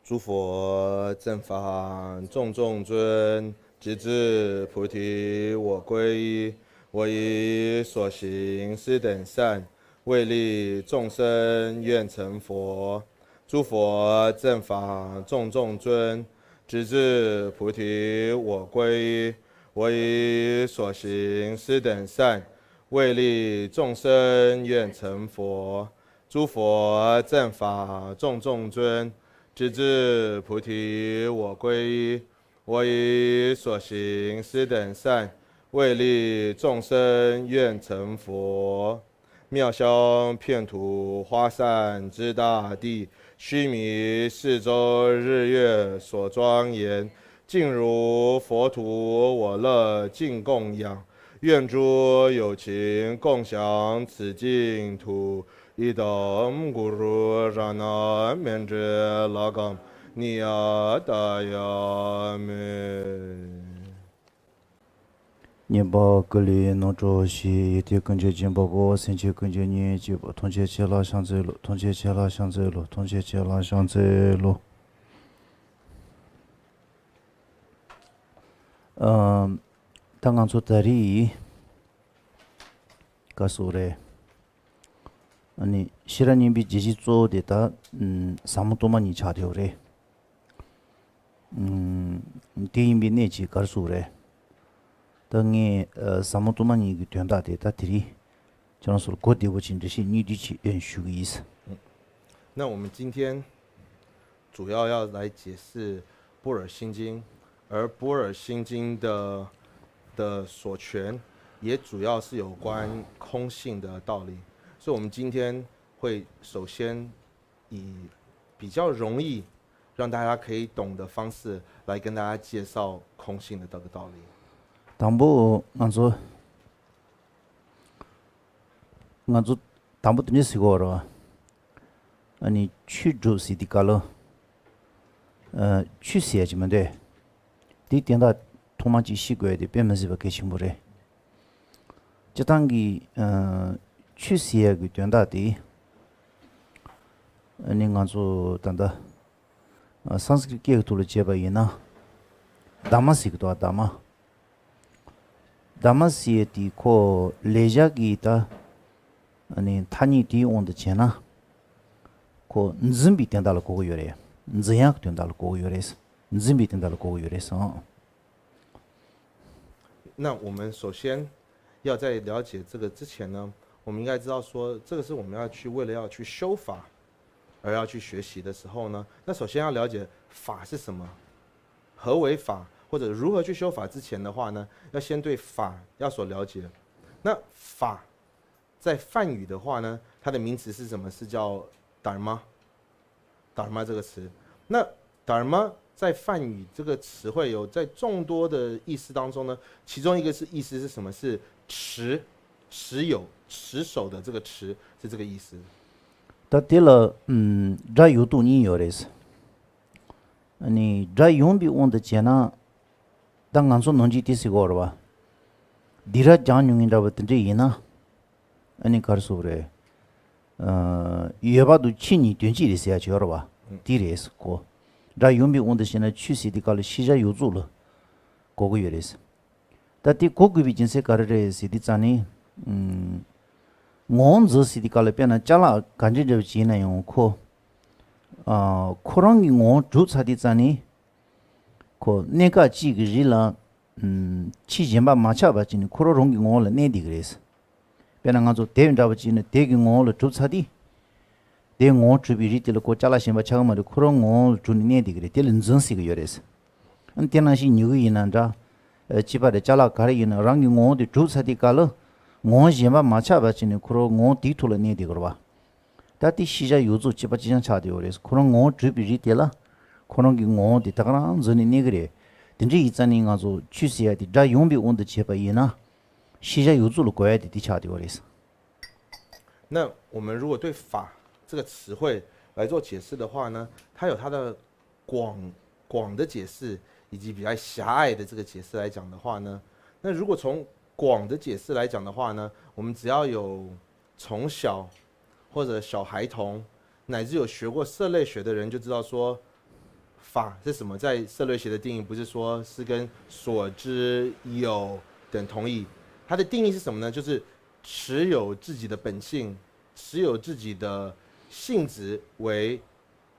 诸佛正法众众尊，直至菩提我归依。我以所行施等善，为利众生愿成佛。诸佛正法众众尊，直至菩提我归依。我以所行施等善，为利众生愿成佛。诸佛正法众众尊，直至菩提我归依。我以所行施等善，为利众生愿成佛。妙香遍土花散之大地，须弥四周日月所庄严，尽如佛土我乐尽供养。愿诸有情共享此净土。idam guru rana mendre lagam niyadayame。念报格里农州西一地根据金宝宝先去根据你就不同学去了向这路同学去了向这路同学去了向这路当刚做다리 가수래 아니 시라님이 지지 쪼데다 사무도만이 차려래 대인비 내지 가수래 당에 사무도만이 된다데다 들이 저는서 고대고 진듯이 니디치 연수가 있어。 那我们今天主要来解释般若心经，而般若心经的所权也主要是有关空性的道理，所以我们今天会首先以比较容易让大家可以懂的方式来跟大家介绍空性的这个道理。당부 안조 당부 드니 시고로 아니 취주 시디칼로 취시해지면 돼. 디텐다 토마지 시고에 변면서 계신물에 저 단기 취시하기 된다디 아니 안조 단다 산스크리트 계획도를 제바이나 다마식도 다마 다마시에티 코 레자기다 아니 타니디 온데 제나 코 nzimbi 된다로 고고 요래 nziyak 된다로 고고 요래서 nzimbi 된다로 고고 요래서。 那我们首先要在了解这个之前呢，我们应该知道说，这个是我们为了要去修法而要去学习的时候呢，那首先要了解法是什么，何为法，或者如何去修法之前的话呢，要先对法要所了解。那法在梵语的话呢，它的名词是什么？是叫 dharma。dharma 这个词，那 dharma 在梵语这个词汇有在众多的意思当中呢，其中一个意思是什么？是持有、持守的这个持是这个意思。다딜라 자유도니 요레스 아니 자용비 온데 제나 당간소 논지 티시고르바 디라 잔용인다버 든지 이나 아니 가르소브레 예바도 친이 된지리세야 저러바 디레스 고 자용비 온데 제나 취시디갈 시자 요주르 고고 요레스 다티 고급이 진세 가르레 시디자니 ngonzo sidikale pena chala kanji de china yong ko korangi ngon ju chadi chani ko neka chi gi rila chi jemba macha ba chini korongi ngon la ne digres pena ngazo devin da ba chini degi ngon la ju chadi de ngon chu bi ritil ko chala shemba chagma de korong ngon ju ne digre tel nzon sig yores an tena shi nyu yi nan da chiba de chala kare yin rangi ngon de ju chadi kala ngō yinba macha bachini kuro ngō di tula nedi korwa dati shija yuzu chiba chijan chadi yores kuro ngō drupi rite la kuro ngi ngō di takana zoni negre dinji izani nga zo chusiya di dra yongbi onda chiba ina shija yuzu lu goya di chadi yores。 那我们如果对法这个词汇来做解释的话呢，它有它的广的解释以及比较狭隘的这个解释来讲的话呢，那如果从广的解释来讲的话呢，我们只要有从小或者小孩童，乃至有学过社类学的人就知道说，法是什么？在社会学的定义不是说是跟所知有等同义，它的定义是什么呢？就是持有自己的本性，持有自己的性质为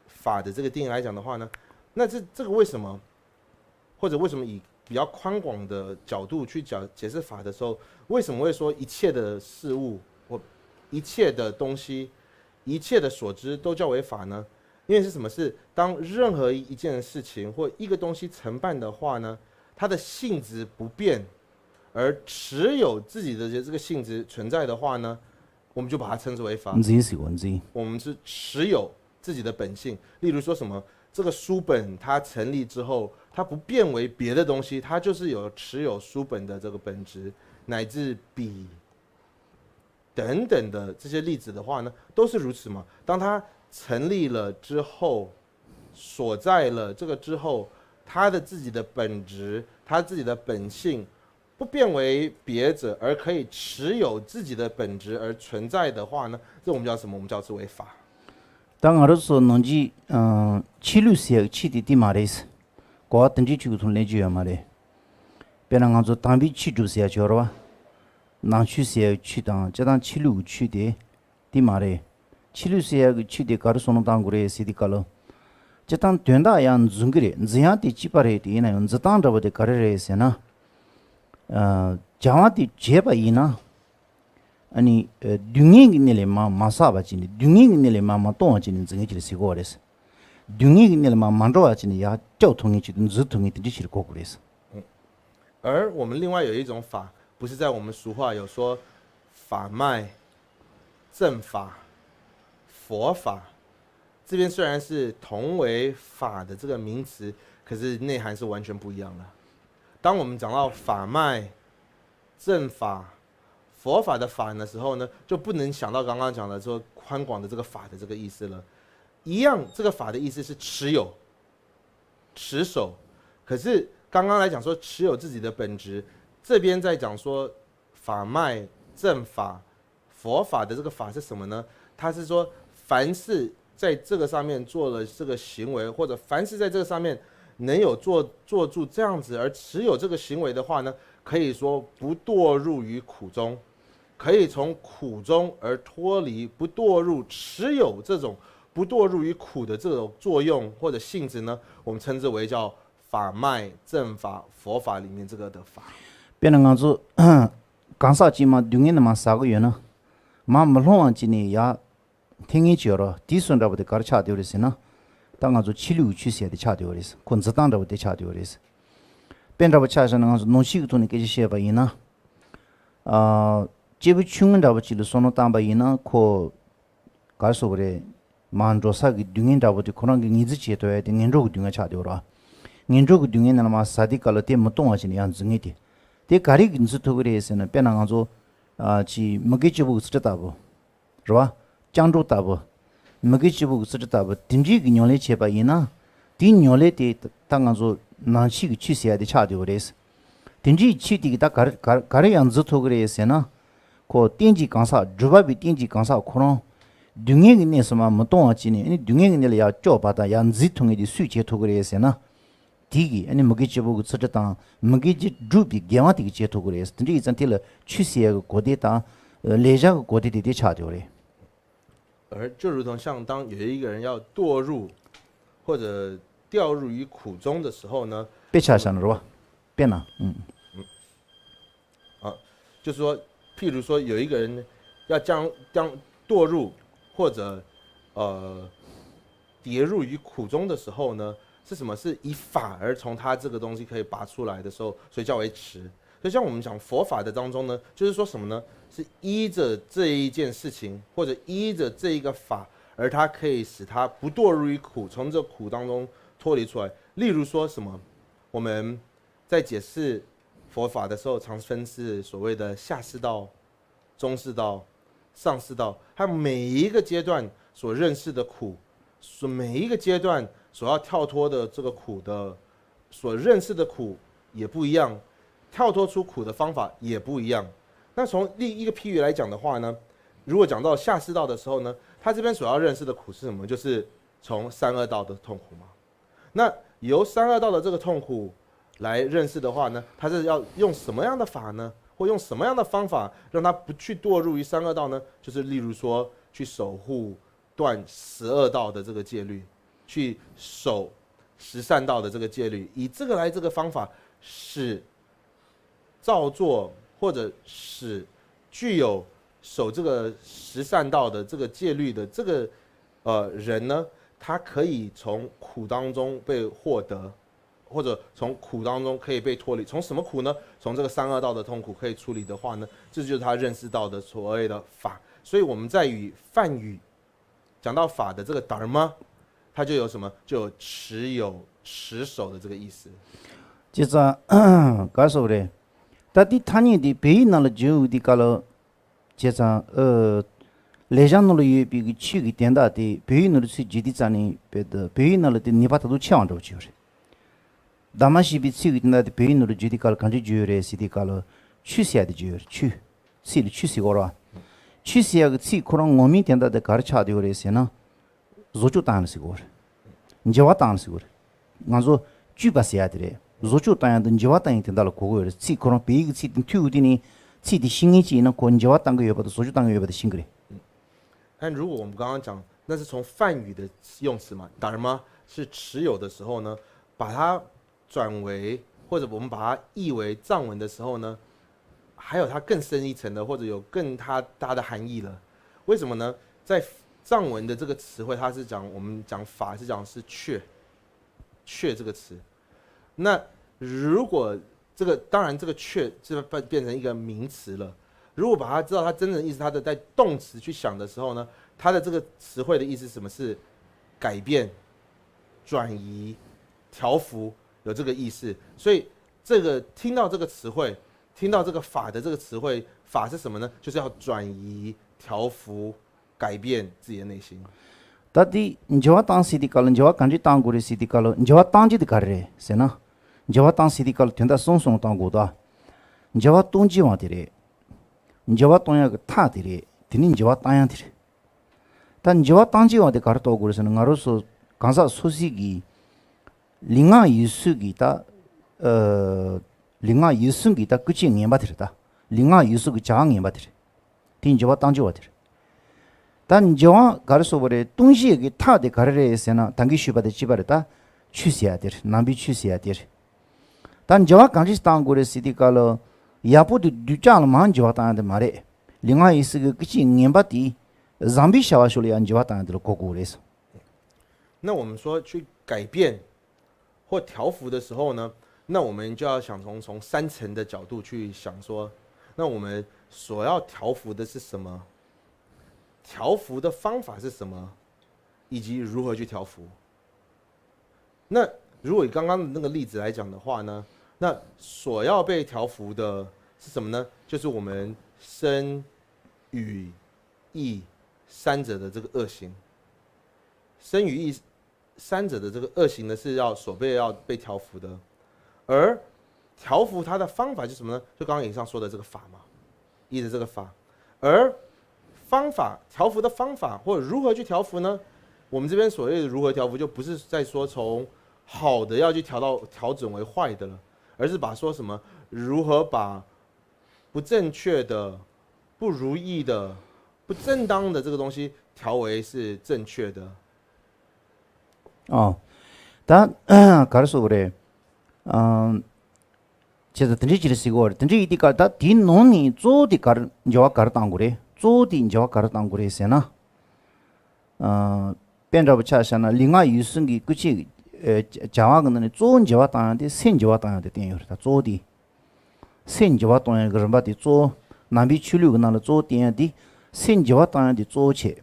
法的这个定义来讲的话呢，那这个为什么，或者为什么以比较宽广的角度去解释法的时候，为什么会说一切的事物或一切的东西，一切的所知都叫为法呢？因为是什么？是当任何一件事情或一个东西承办的话呢，它的性质不变，而持有自己的这个性质存在的话呢，我们就把它称之为法。我们是持有自己的本性。例如说什么，这个书本它成立之后，它不变为别的东西，它就是持有书本的这个本质，乃至笔等等的这些例子的话呢，都是如此嘛。当它成立了之后，所在了这个之后，它的自己的本质，它自己的本性不变为别者，而可以持有自己的本质而存在的话呢，这我们叫什么？我们叫之为法。当알아서 논지 치료세 치디디 말이스 고 던지 치고톤 레지야 말이 배낭아조 담비 치주세 저러와 나추세 치당 저당 치료 치디 디 말이 치료세 치디 가르소노 당고레 시디칼로 저당 된다야 중그리 지야티 치파레티 이나 연자당 잡데 가르레세나 자와티 제바이나 아니 둥잉이네레마 마사바지니 둥잉이네레마 마토아지니 증에지리 시고레스 둥잉이네레마 만로아지니 야交通이지든 지통이든지 실고 그래서 而我们另外有一种法，不是在我们俗话有说法脉、正法、佛法，这边虽然是同为法的这个名词，可是内涵是完全不一样的。当我们讲到法脉、正法、佛法的法的时候呢，就不能想到刚刚讲的说宽广的这个法的这个意思了。一样，这个法的意思是持有、持守。可是刚刚来讲说持有自己的本质，这边在讲说法脉、正法、佛法的这个法是什么呢？它是说，凡是在这个上面做了这个行为，或者凡是在这个上面能有做住这样子而持有这个行为的话呢，可以说不堕入于苦中。可以从苦中而脱离，不堕入持有这种不堕入于苦的这种作用或者性质呢，我们称之为叫法脉、正法、佛法里面这个的法。变成说，刚才起码对应的嘛3个月呢，嘛没弄完今年也听一句了，第三着不得搞差掉的是呢，当俺说76去写的差掉的是，昆子当着不得差掉的是，变着不差是呢，俺说弄西个东西给写吧伊呢，제부 충은 잡지를 손으로 담바이나 코 가서버래 만조사기 둥인 잡지 코랑 니즈치 해도야 돼 년조 둥가 차되어라 년조 둥에는 마 사디칼로 때 못동하지니 양증이디 대 가리 인스토 그래서는 빼나가서 지 먹이지부 쓰다고 좋아 장조 따부 먹이지부 쓰다부 딘지 기녀래 제바이나 딘녀래 때 당가서 난시기 취세야 돼 차되어래서 딘지 치디기 다 가리 양즈토 그래서는 고 띵지 강사 주바비 띵지 강사 코로 둥잉이 내서만 못동아지니 아니 둥잉이 내야 쪼바다 양지통이 수제 토그레스나 디기 아니 먹이지보고 쓰졌다 먹이지 주비 개와티기 제토그레스 근데 이전til 취시에 고데다 레자 고데디 차죠래 而就如同像当有一个人要堕入或者掉入于苦中的时候呢，被查上了是吧？变了，就是说。譬如说，有一个人要将堕入或者跌入于苦中的时候呢，是什么？是以法而从他这个东西可以拔出来的时候，所以叫为持。所以像我们讲佛法的当中呢，就是说什么呢？是依着这一件事情，或者依着这一个法，而它可以使他不堕入于苦，从这苦当中脱离出来。例如说什么？我们在解释佛法的时候，常分是所谓的下士道、中士道、上士道，它每一个阶段所认识的苦，每一个阶段所要跳脱的这个苦的所认识的苦也不一样，跳脱出苦的方法也不一样。那从另一个譬喻来讲的话呢，如果讲到下士道的时候呢，他这边所要认识的苦是什么？就是从三恶道的痛苦嘛。那由三恶道的这个痛苦来认识的话呢，他是要用什么样的法呢？或用什么样的方法让他不去堕入于三恶道呢？就是例如说，去守护断12道的这个戒律，去守13道的这个戒律，以这个方法使造作或者使具有守这个13道的这个戒律的这个人呢，他可以从苦当中被获得。或者从苦当中可以被脱离，从什么苦呢？从这个三恶道的痛苦可以处理的话呢，这就是他认识到的所谓的法。所以我们在梵语讲到法的这个 dharma， 它就有什么？就有持守的这个意思。就这告诉的，但第他年的北那了就的搞了，就这来上那了有比个去个点大的北那了去具体站呢，别的北那了的你把它都抢着就是。다마시비 치기나데 베인으로 주디칼 간지 주요레 시디칼 취시야데 주요 취 시리 취시고라 취시야 치 코랑 몸이 된다데 가르쳐디오레세나 조주 단시고 인제와 단시고 나조 주바시야데 조주 단데 인제와 단이 된다로 고고레 치 코랑 베이기 치 튜디니 치디 신이지는 권제와 단거 여봐도 조주 단거 여봐도 싱그레 但如果我们刚刚讲那是从梵语的用词嘛，dharma是持有的时候呢，把它转为或者我们把它译为藏文的时候呢，还有它更深一层的，或者有更大的含义了。为什么呢？在藏文的这个词汇，它是讲我们讲法是讲是确这个词。那如果这个当然这个确就变成一个名词了。如果把它知道它真正的意思，它的在动词去想的时候呢，它的这个词汇的意思是什么？是改变、转移、调伏。有这个意思，所以这个听到这个词汇，听到这个法的这个词汇，法是什么呢？就是要转移、调伏、改变自己的内心。到底你就要当时的搞了，你就要感觉当过的时的搞了，你就要当机的搞嘞，是呢？你就要当时的搞了，听到松松当过的，你就要动机往的嘞，你就要动样个他的嘞，听你就要当样的嘞。但你就要当机往的搞了多过的时候，我说刚才说是个。另外一数给他，另外一数给他个几年吧的了，另外一数个加年吧的了，听就话当就话的了。但你就话搞的说的东西给他的搞的嘞是呢，当个学吧的基本的他去写的，南边去写的。但你就话刚才当过的是的搞了，也不的就讲了嘛，就话当的嘛嘞。另外一数个几年吧的，上边小话说的，你就话当的了，过过的是。那我们说去改变。或调伏的时候呢，那我们就要想从3层的角度去想说，那我们所要调伏的是什么？调伏的方法是什么？以及如何去调伏？那如果以刚刚的那个例子来讲的话呢，那所要被调伏的是什么呢？就是我们身、语、意3者的这个恶行。身、语、意。3者的这个恶行呢，是要所被调伏的，而调伏它的方法就是什么呢？就刚刚以上说的这个法嘛，意的这个法，而方法调伏的方法或者如何去调伏呢？我们这边所谓的如何调伏，就不是在说从好的要去调整为坏的了，而是把说什么如何把不正确的、不如意的、不正当的这个东西调为是正确的。다 가르쳐 그래. 제가 던지지를 쓰고 던지 이디가 다 뒤노니 조디 가르 저와 가르당 그래. 조디 저와 가르당 그래서나. 변잡 차샤나 링아 유승기 그치 자와근은 조은 저와 당한테 센 저와 당한테 땡요다. 조디 센 저와 당한 그런 바디 조 남비 출류가 나는 조 땡디 센 저와 당한테 조체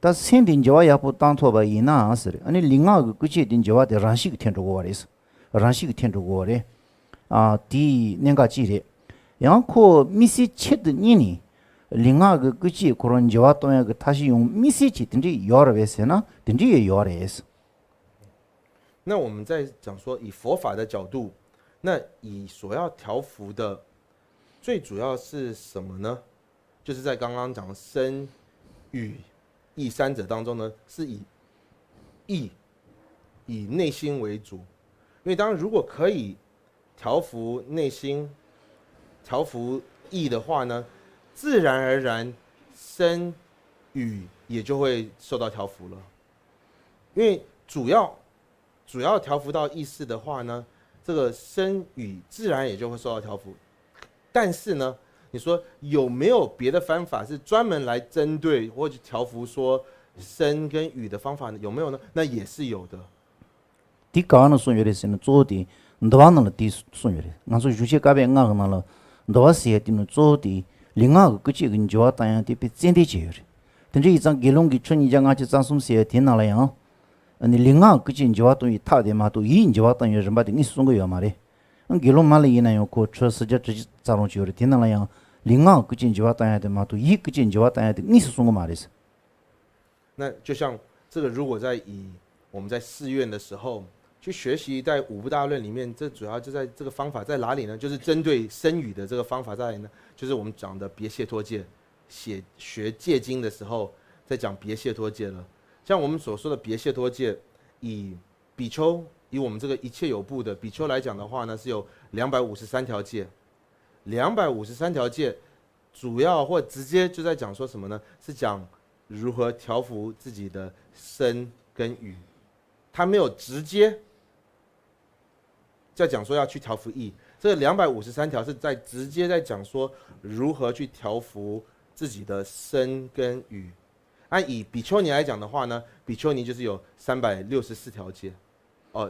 다 센딘 저와 야부 땅토바 이나 아스리 아니 링아 그치 딘 저와 데 란식 텐도고 와레스 란식 텐도고 와레 디 내가 지레 양코 미시 쳇드 니니 링아 그치 그런 저와 또야 그 다시 용 미시 쳇든지 여러베세나 든지 여러에스 那我们在讲说以佛法的角度，那以所要调伏的最主要是什么呢？就是在刚刚讲身、语、意3者当中呢，是以意以内心为主，因为如果可以调服内心、调服意的话呢，自然而然身语也就会受到调服了。因为主要调服到意识的话呢，这个身语自然也就会受到调服。但是呢，你说有没有别的方法是专门来针对或者调服说身跟语的方法呢？有没有呢？那也是有的。第高呢送月的是呢做的，多呢了第送月的，俺说有些改变俺个了，多些的呢做的，另外个这个你就要当然的被真的解决。但这一张给弄给春你讲俺就张送些天哪了样，你另外个这你就要等于他的嘛，都一你就要等于人把的你送个月嘛的，给弄嘛了一呢用过车时间直接张龙就的天哪了样，另外个这你就要等下的嘛，都一个这你就要等下的你是送个嘛的是。那就像这个，如果我们在寺院的时候去学习，在五部大论里面，这主要就在这个方法在哪里呢？就是针对身语的这个方法在哪里呢？就是我们讲的别解脱戒，学戒经的时候在讲别解脱戒了。像我们所说的别解脱戒，以比丘，以我们这个一切有部的比丘来讲的话呢，是有253条戒，253条戒，主要或直接就在讲说什么呢？是讲如何调服自己的身跟语，他没有直接在讲说要去调服意。这253条是直接在讲说如何去调服自己的身跟语。以比丘尼来讲的话呢，比丘尼就是有364条戒，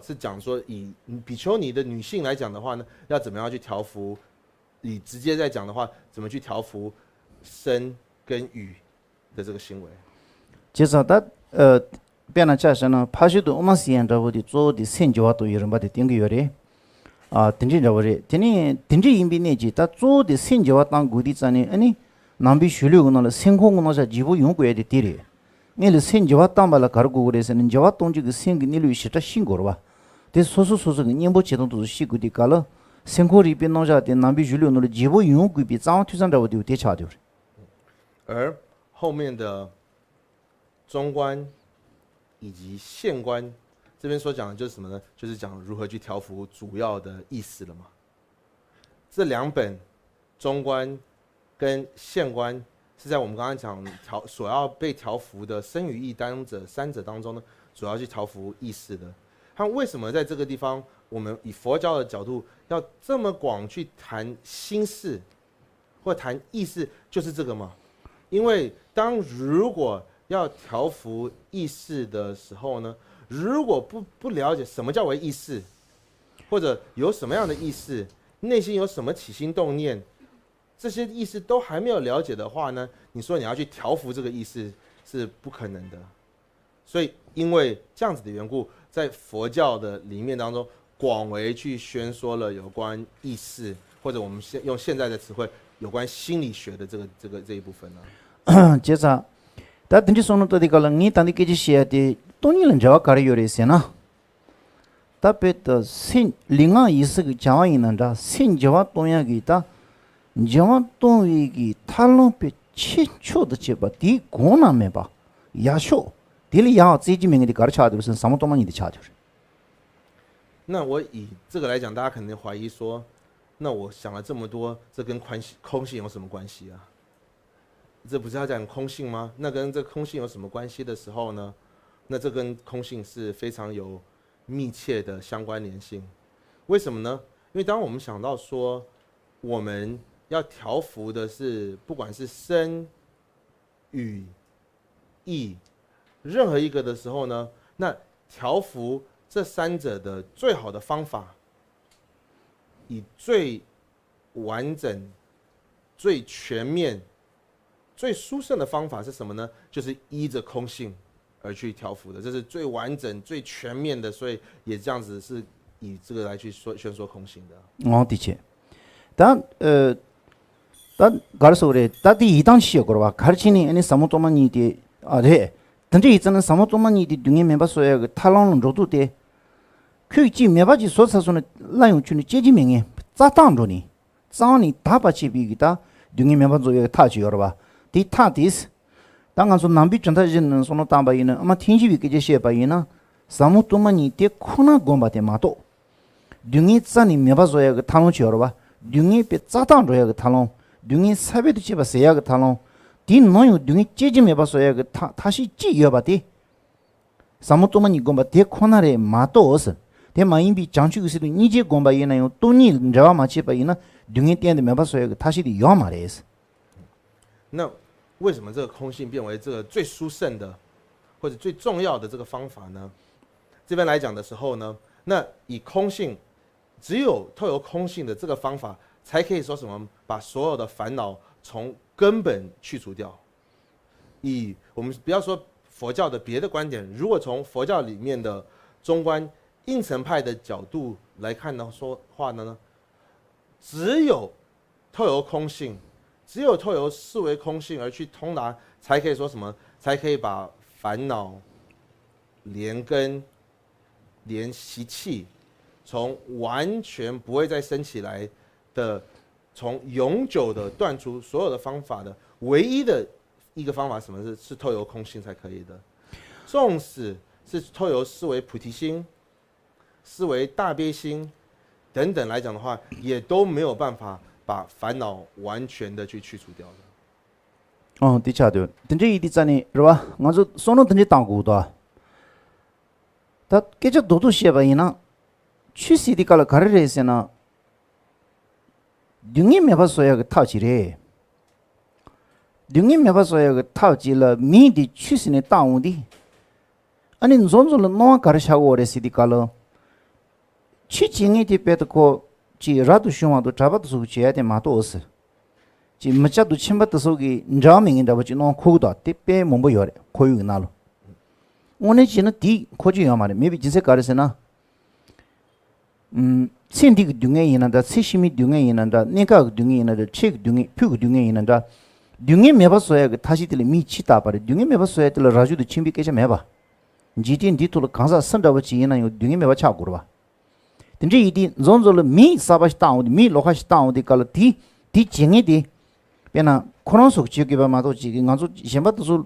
是讲说以比丘尼的女性来讲的话呢，要怎么样去调服？以直接在讲的话，怎么去调服身跟语的这个行为？接着变了加上呢，爬修的我们实验着我的做的成就都有人把它定个月的定这着我的，定这因比那几，他做的成就当古的在呢，南比修六个那了，生活个那是几乎用过的地里，你了成就当把了搞过的是，你就东这个生个你了是这辛苦了吧？这说个你不知道都是辛苦的搞了，生活里边那些的南比修六那了几乎用过比早推上着我的有点差的。而后面的中观以及现观这边所讲的就是什么呢？就是讲如何去调服主要的意思了嘛。这两本中观跟现观是在我们刚刚讲所要被调服的身语意三者当中呢，主要去调服意识的。他为什么在这个地方，我们以佛教的角度要这么广去谈心事或谈意识，就是这个嘛？因为如果要调服意识的时候呢，如果不了解什么叫为意识，或者有什么样的意识，内心有什么起心动念，这些意识都还没有了解的话呢，你说你要去调服这个意识是不可能的。所以因为这样子的缘故，在佛教的里面当中，广为去宣说了有关意识，或者我们用现在的词汇，有关心理学的这一部分呢。接着，但等于说呢，到底个了，你当你给这些的，东尼人就要搞的有点些呢。特别的另外意思个讲话呢，这新讲话东亚给他，讲话东亚给他那边清楚的去把第功能没吧，也说，第里也自己名的搞的差的是什么东西的差就是。那我以这个来讲，大家可能怀疑说，那我想了这么多，这跟空性有什么关系啊？这不是要讲空性吗？那跟这空性有什么关系的时候呢？那这跟空性是非常有密切的相关联性。为什么呢？因为当我们想到说，我们要调服的是不管是身、语、意任何一个的时候呢，那调服这三者的最好的方法，以最完整、最全面、最殊胜的方法是什么呢？就是依着空性而去调服的，这是最完整、最全面的，所以也这样子是以这个来去宣说空性的。的确，但가르쳐 그래. 다디 이당시여 그러봐. 가르치니 아니 사모토만이 데 아데. 근데 이제는 사모토만이 데 등에 매바서야 그 탈론은 로도 돼. 그지 매바지 소사소는 라용 주니 제지명에 짜당로니. 짜니 다바치 비기다 등에 매바서야 타지 여러봐. 디 타디스. 당간소 남비 전타지는 소노 담바이는 아마 팅지비 그제시에 바이나 samu tumani te khuna gomba te mato dungi tsani meba zoya ga thalong chyorwa dungi pe tsatang roya ga thalong dungi sabe de cheba seya ga thalong di noyu dungi cheji meba zoya ga tashi ji yoba te samu tumani gomba te khona re mato os te maimbi changchu gisidu nije gomba yena yo toni njawa ma cheba yena dungi tian de meba zoya ga tashi di yoma res。那为什么这个空性变为这个最殊胜的或者最重要的这个方法呢？这边来讲的时候呢，那以空性，只有透由空性的这个方法，才可以说什么把所有的烦恼从根本去除掉。以我们不要说佛教的别的观点，如果从佛教里面的中观应成派的角度来看的话呢，只有透由空性。只有透由视为空性而去通达，才可以说什么？才可以把烦恼、连根、连习气，从完全不会再升起来的，从永久的断除所有的方法的唯一的一个方法，什么是透由空性才可以的？纵使是透由视为菩提心、视为大悲心等等来讲的话，也都没有办法把烦恼完全的去除掉的。的确对，但这一点在呢，是吧？我说说那等这当过的，他给这多多些吧，伊呢，去世的搞了搞了这些呢，另一没法说个套起来，另一没法说个套起了，米的去世的当务的，安尼种种了哪搞了下过的事的搞了，去经验的别的个。지 라도 숑와도 잡아도 속 지야 돼 마도 없어 지 맞자도 침바도 속이 인자밍인 잡지 너 코도 때빼 몸보 요래 코유 나로 오늘 지는 디 코지요 말에 메비 진세 가르세나 신디 중에 있는다 시시미 중에 있는다 내가 중에 있는다 책 중에 표 중에 있는다 중에 매봐서야 다시 들리 미치다 바래 중에 매봐서야 들 라주도 침비 깨져 매봐 지딘 디토로 강사 선다버지 있는 요 중에 매봐 차고로 봐 근데 이디 존존을 미 사바시 다운디 미 로카시 다운디 칼 디 징이디 베나 코노속 지역에 봐마도 지금 가서 셴바도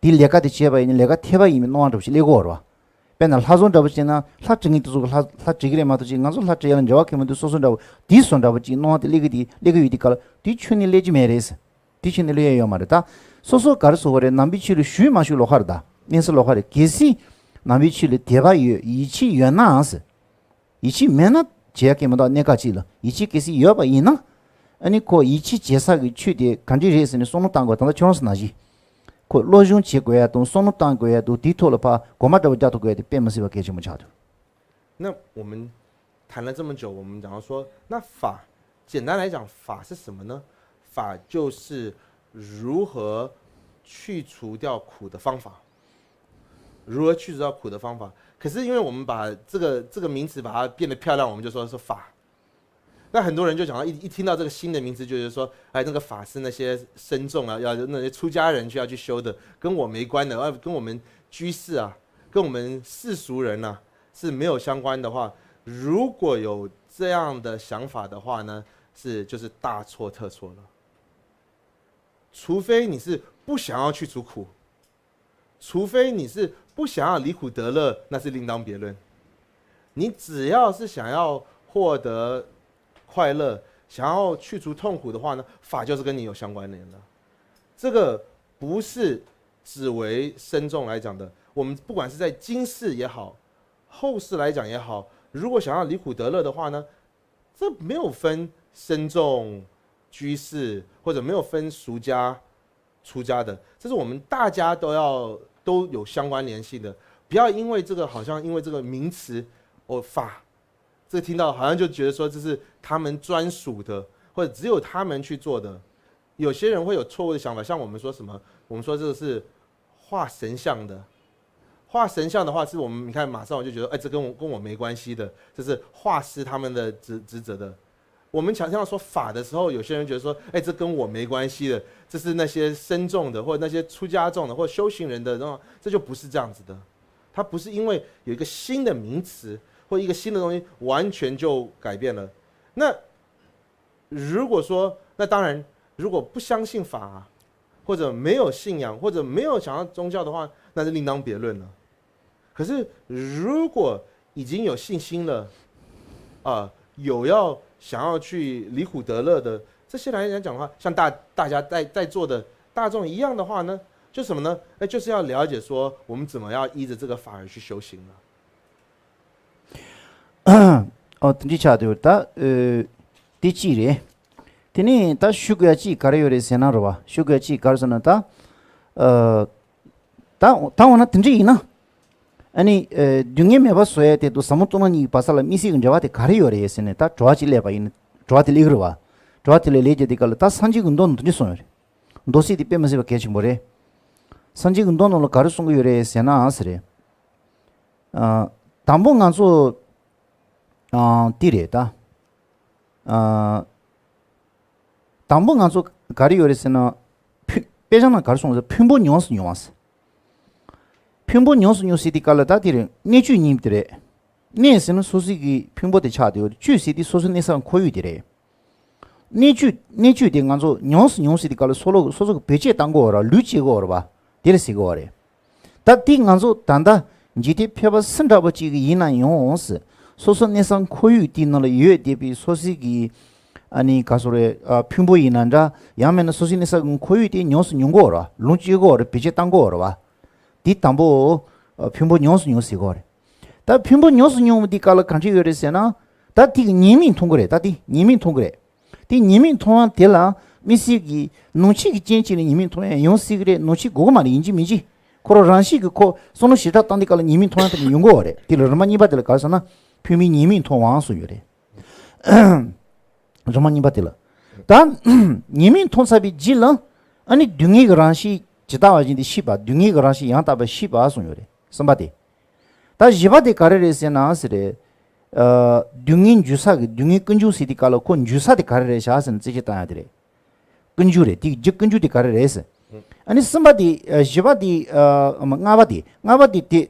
딜레카디 지에바 이 레가 테바 이미 노안도시 레고로 베나 하존 잡지나 사증이도 사 지기레 마도 지금 가서 사증은 저와케면도 소소다고 디손다고 지 노한테 레기디 레기디 칼 디춘이 레지 메레스 디춘이 레요 말다 소소 가르소 거래 남비치를 쉬마슈로 하르다 인스로 하르 계시 남비치를 대바이 이치 연나스 이치 매나 제약에마다 내가 지了 이치 계시 여바 이나 아니 고 이치 제사기 취디 간지레스는 손노 땅거 당다 총스 나지 고 로중 제고야 동 손노 땅거야 도 디토了파 고마다 자도 거야变么是吧给什么差的那我们谈了这么久，我们讲到说，那法简单来讲，法是什么呢？法就是如何去除掉苦的方法，如何去除掉苦的方法。可是因为我们把这个名词把它变得漂亮，我们就说是法。那很多人就讲到一听到这个新的名词，就是说，哎，那个法是那些僧众啊，要那些出家人需要去修的，跟我没关的，跟我们居士啊，跟我们世俗人啊是没有相关的话，如果有这样的想法的话呢，就是大错特错了。除非你是不想要去除苦，除非你是不想要离苦得乐，那是另当别论。你只要是想要获得快乐，想要去除痛苦的话呢，法就是跟你有相关联的。这个不是只为僧众来讲的，我们不管是在今世也好，后世来讲也好，如果想要离苦得乐的话呢，这没有分僧众、居士，或者没有分俗家、出家的，这是我们大家都有相关联系的。不要因为这个好像因为这个名词法，这个听到好像就觉得说这是他们专属的，或者只有他们去做的。有些人会有错误的想法，像我们说什么，我们说这个是画神像的。画神像的话，是我们你看马上我就觉得，哎，这跟我没关系的，这是画师他们的职责的。我们强调说法的时候，有些人觉得说，哎，这跟我没关系的，这是那些僧众的，或者那些出家众的，或者修行人的，这就不是这样子的。它不是因为有一个新的名词或一个新的东西，完全就改变了。那如果说，那当然，如果不相信法，或者没有信仰，或者没有想要宗教的话，那是另当别论了。可是如果已经有信心了，有想要去离苦得乐的这些来讲的话，像大家在座的大众一样的话呢，就什么呢？就是要了解说我们怎么样依着这个法而去修行了。你查对的，第几嘞？第呢，他修个几搞的有点些那了吧？修个几搞什么的？他我那听着一呢。아니 중에 매바 소야 때도 사무토만이 바살라 미시근 저한테 가려요 예스네 다 좋아질래 봐 이는 좋아질 이거 봐 좋아질 레제디칼 다 산지 운동 눈이 소요 도시디 빼면서 계속 뭐래 산지 운동으로 가르친 거 요래 세나 아스래 담봉 안소 디레다 담봉 안소 가리요래세나 빼잖아 가르친 거 편본 뉘앙스 평보 뉴스디 깔라다디르 내주님들의 내에서는 소식이 평보대 차대요 주시디 소소내상 고유디래 내주 된간소 뉴스디 깔라 소속 배제 당고라 루치고라 봐 데르시고래 다 띵간소 단다 지디 표바 선잡지기 이난 용스 소소내상 고유디는 예대비 소식이 아니 가소래 평보 이난자 야면은 소소내상 고유디 뉴스 용고라 루치고라 배제 당고라 봐 디 담보 평보 뉴스 이거래. 다 평보 뉴스 디 깔라 간지 요래세나 다 디 님인 통거래. 다디 님인 통거래. 디 님인 통한 될라 미시기 노치기 젠치는 님인 통에 용시그래 노치 고마리 인지미지. 코로란시 그코 소노 시다 땅디 깔라 님인 통한테 용거래. 딜르마니 바들 가서나 평미 님인 통왕수 요래. 저만니 바들. 단 님인 통사비 질라 아니 둥이 그란시 지다와진디 시바 둥이 그라시 양다바 시바 소요레 선바디 다 지바디 가레레세나스레 둥인 주사기 둥이 근주시디 깔로 콘 주사디 가레레샤스는 지지다야드레 근주레 디 적근주디 가레레스 아니 선바디 지바디 나바디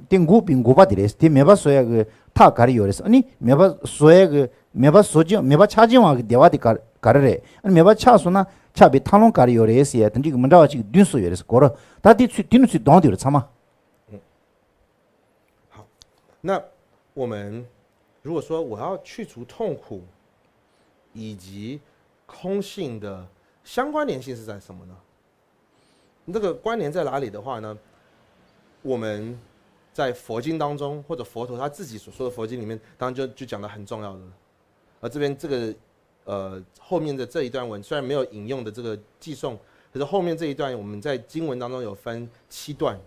띵고빙 고바디레스 디 메바소야 그타 가리요레스 아니 메바소야 그 메바소지 메바 차지와 데와디 가레레 아니 메바 차소나 차비 탄론 가리요레스야 든지 그 문자와 지금 뉴스요레스 고라 다디 뒤누스 동디를 참아 好，那我们如果说我要去除痛苦以及空性的相关联性是在什么呢？这个关联在哪里的话呢？我们在佛经当中，或者佛陀他自己所说的佛经里面，当然就讲的很重要的。而这边这个后面的这一段文虽然没有引用的这个寄颂，可是后面这一段我们在经文当中有分7段，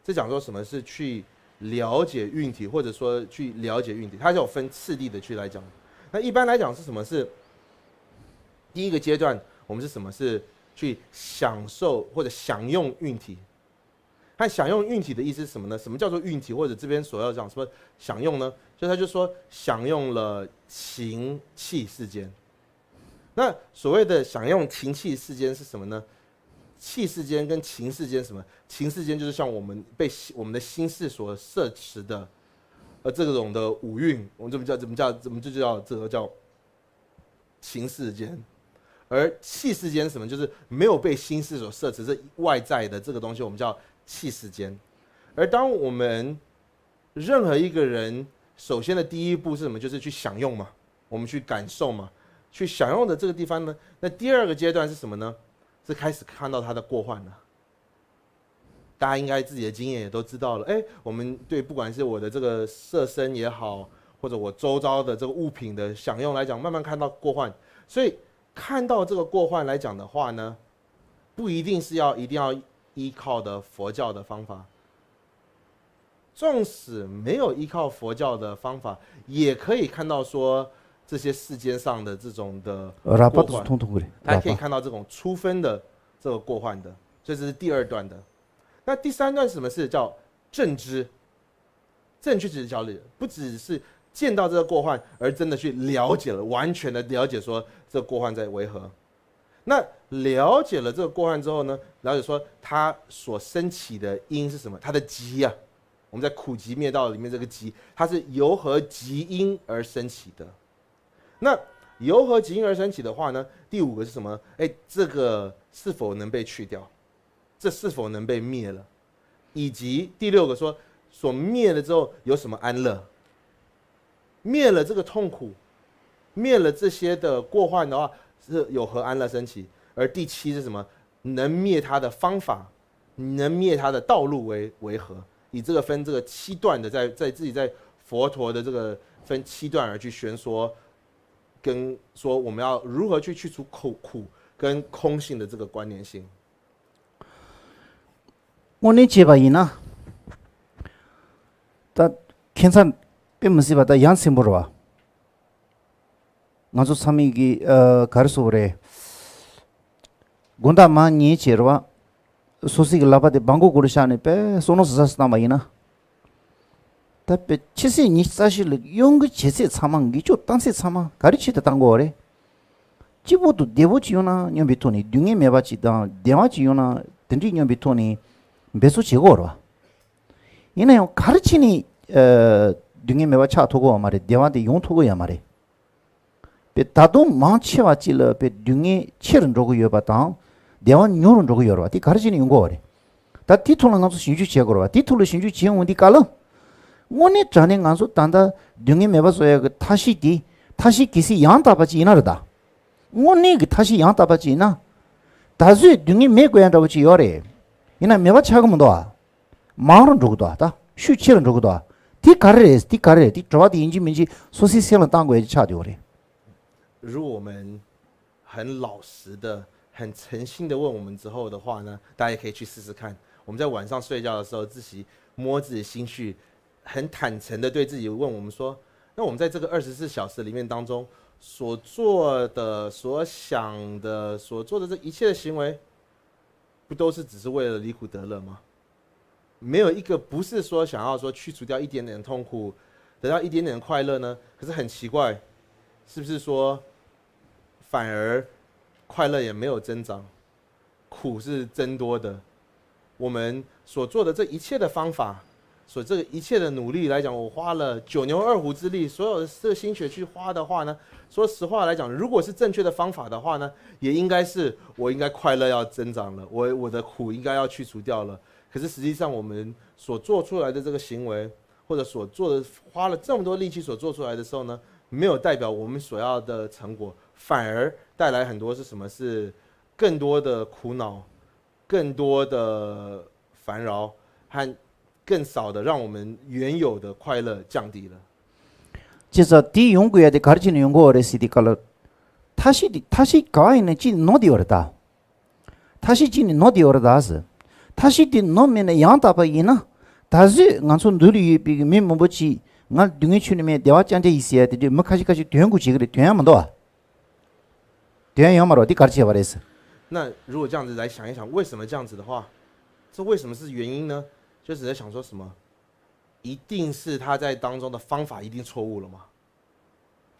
这讲说什么是去了解运体，或者说去了解运体，它是有分次第的去来讲。那一般来讲是什么？是第一个阶段，我们是什么？是去享受或者享用运体。看享用运体的意思是什么呢？什么叫做运体？或者这边所要讲什么享用呢？所以他就说享用了情气世间。那所谓的享用情气世间是什么呢？气世间跟情世间什么？情世间就是像我们被我们的心事所摄持的，这种的五蕴，我们就叫这个叫情世间。而气世间什么？就是没有被心事所摄持，这外在的这个东西，我们叫气世间。而当我们任何一个人，首先的第一步是什么？就是去享用嘛，我们去感受嘛。去享用的这个地方呢，那第二个阶段是什么呢？是开始看到它的过患了。大家应该自己的经验也都知道了，我们对不管是我的这个色身也好，或者我周遭的这个物品的享用来讲，慢慢看到过患。所以看到这个过患来讲的话呢，不一定是一定要依靠的佛教的方法。纵使没有依靠佛教的方法，也可以看到说。这些世间上的这种的过患，大家可以看到这种初分的这个过患的，这是第二段的。那第三段是什么？是叫正知，正确知晓力，不只是见到这个过患，而真的去了解了，完全的了解说这个过患在为何。那了解了这个过患之后呢，了解说它所升起的因是什么？它的集啊，我们在苦集灭道里面这个集，它是由何集因而升起的？那由何集因而升起的话呢？第五个是什么？这个是否能被去掉？这是否能被灭了？以及第六个说，所灭了之后有什么安乐？灭了这个痛苦，灭了这些的过患的话，是有何安乐升起？而第七是什么？能灭它的方法，能灭它的道路为何？以这个分这个七段的，在自己在佛陀的这个分七段而去宣说，跟说我们要如何去除苦跟空性的这个关联性。我呢接吧伊呢，他看上并不是把他养生不着，我说他们给告诉我嘞，我他妈你接着吧，说是个老板的办公过来下呢，别说那是啥事那么伊呢，他别其实你啥事了，用个其实参嘛，你就当时参嘛，搞的起的当过嘞，基本都电话机用呢，你别托你，电话没把起当，电话机用呢，等于你别托你。别说结果了，因为가르치니 등에 매와 차 두고 말에 대화대 용 두고야 말에. 배 다도 망치와 찔러 배 등에 치른 저거 여봤다. 대화 요런 저거 여봐. 디 가르치니 용거 그래. 다 티툴은 가서 신주 지역으로 봐. 티툴을 신주 지역 어디 깔어? 오늘 전에 가서 단다 등에 매봐서야 그 다시 기시 양다바지 이나르다. 오늘 그 다시 양다바지 이나. 다수 등에 매고야라고 지요래. 이나 매바 차가면 도와 마을은 저거도 하다 슈치는 저거도 하 디 가르레 디 저와디 인지민지 소시셀은 딴 거에 차디오래 如果我们很老实的、很诚心的问我们之后的话呢，大家也可以去试试看。我们在晚上睡觉的时候，自己摸自己心绪，很坦诚的对自己问我们说：那我们在这个24小时里面当中所做的、所想的、所做的这一切的行为。不都是只是为了离苦得乐吗？没有一个不是说想要说去除掉一点点痛苦，得到一点点快乐呢？可是很奇怪，是不是说反而快乐也没有增长，苦是增多的？我们所做的这一切的方法，所这个一切的努力来讲，我花了9牛2虎之力，所有的这个心血去花的话呢，说实话来讲，如果是正确的方法的话呢，也应该是我应该快乐要增长了，我的苦应该要去除掉了。可是实际上我们所做出来的这个行为，或者所做的花了这么多力气所做出来的时候呢，没有代表我们所要的成果，反而带来很多是什么？是更多的苦恼，更多的烦扰和更少的让我们原有的快乐降低了。 그래서 디 연구야 돼 가르치는 연구를 시디칼로 다시 가인은 지 노디어다 다시 지 노디어다스 다시 디 노면에 양다바이나 다시 간소 누리 비 민모버치 나 등에 추님에 대화장제 있어야 돼 뭐까지까지 연구지 그래 되면 더 되면 영어로 어디 가르쳐 버렸어 那如果这样子来想一想，为什么这样子的话，这为什么是原因呢？就只是想说什么？ 一定是他在当中的方法一定错误了吗？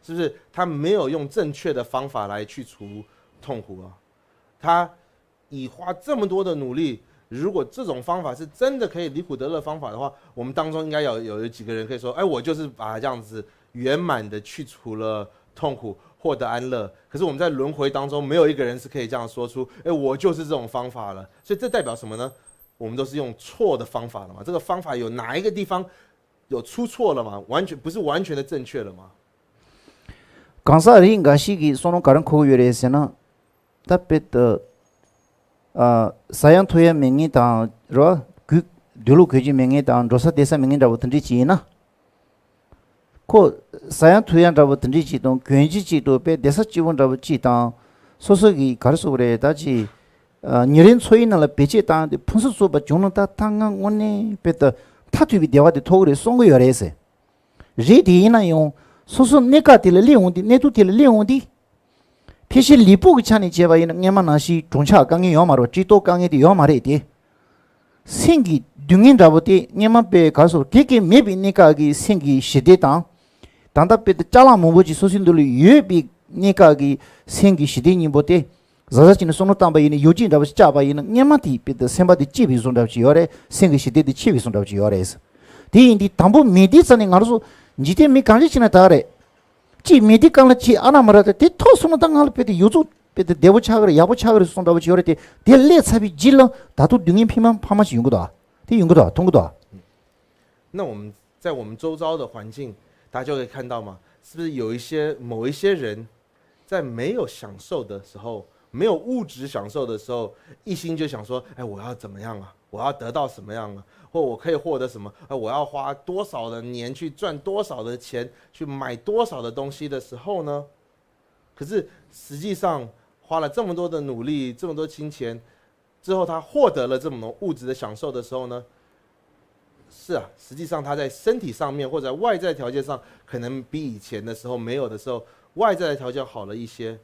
是不是他没有用正确的方法来去除痛苦啊？他以花这么多的努力，如果这种方法是真的可以离苦得乐方法的话，我们当中应该有几个人可以说，哎，我就是把这样子圆满的去除了痛苦，获得安乐。可是我们在轮回当中，没有一个人是可以这样说出，哎，我就是这种方法了。所以这代表什么呢？ 我们都是用错的方法了嘛？这个方法有哪一个地方有出错了吗？完全不是完全的正确了吗？ 강사리인가 시기 소노 가른 코요레스나 답베트 사양토야 맹이다 그 듀루 괴지 맹이다 로사 대사 맹이라고 던지지나 코 사양토야라고 던지지도 괜지지도 베 대사 지원라고 지다 소속이 가르쳐 그래 다지 니린 소인을 배치다 분수수바 주는다 당강 원네 베트 타투비 대화데 토그레 송거 열에서 리디나요 소소 네가딜 리온디 네투딜 리온디 피실 리포기 차니 제바이는 냐마나시 종차 강에 요마로 지도 강에디 요마레디 생기 둥인다보디 냐마베 가서 개개 메비니까기 생기 시대다 단답베 잘라 모보지 소신들 예비 니까기 생기 시대니보데 자자치는 손노tam바이니 요진다보 짜바이는 냐마티 베드 셈바디 치비손다지 요레 생기 시대디 치비손다지 요레스 디인디 담보 메디선에 가서 지대 미 간지치나 다래 지 메디 간지 아나마라데 티 토스노 당할 베디 요조 베디 대보차그레 야보차그레 손다보지 요레데 델레 차비 질러 다도 능인 피만 파마시 용거다 디 용거다 통거다 那我们在我们周遭的环境，大家就可以看到嘛，是不是有某一些人，在没有享受的时候，没有物质享受的时候，一心就想说，哎，我要怎么样啊？我要得到什么样啊？或我可以获得什么？我要花多少的年去赚多少的钱，去买多少的东西的时候呢？可是实际上花了这么多的努力，这么多金钱之后，他获得了这么多物质的享受的时候呢？是啊，实际上他在身体上面或者外在条件上，可能比以前的时候没有的时候，外在的条件好了一些。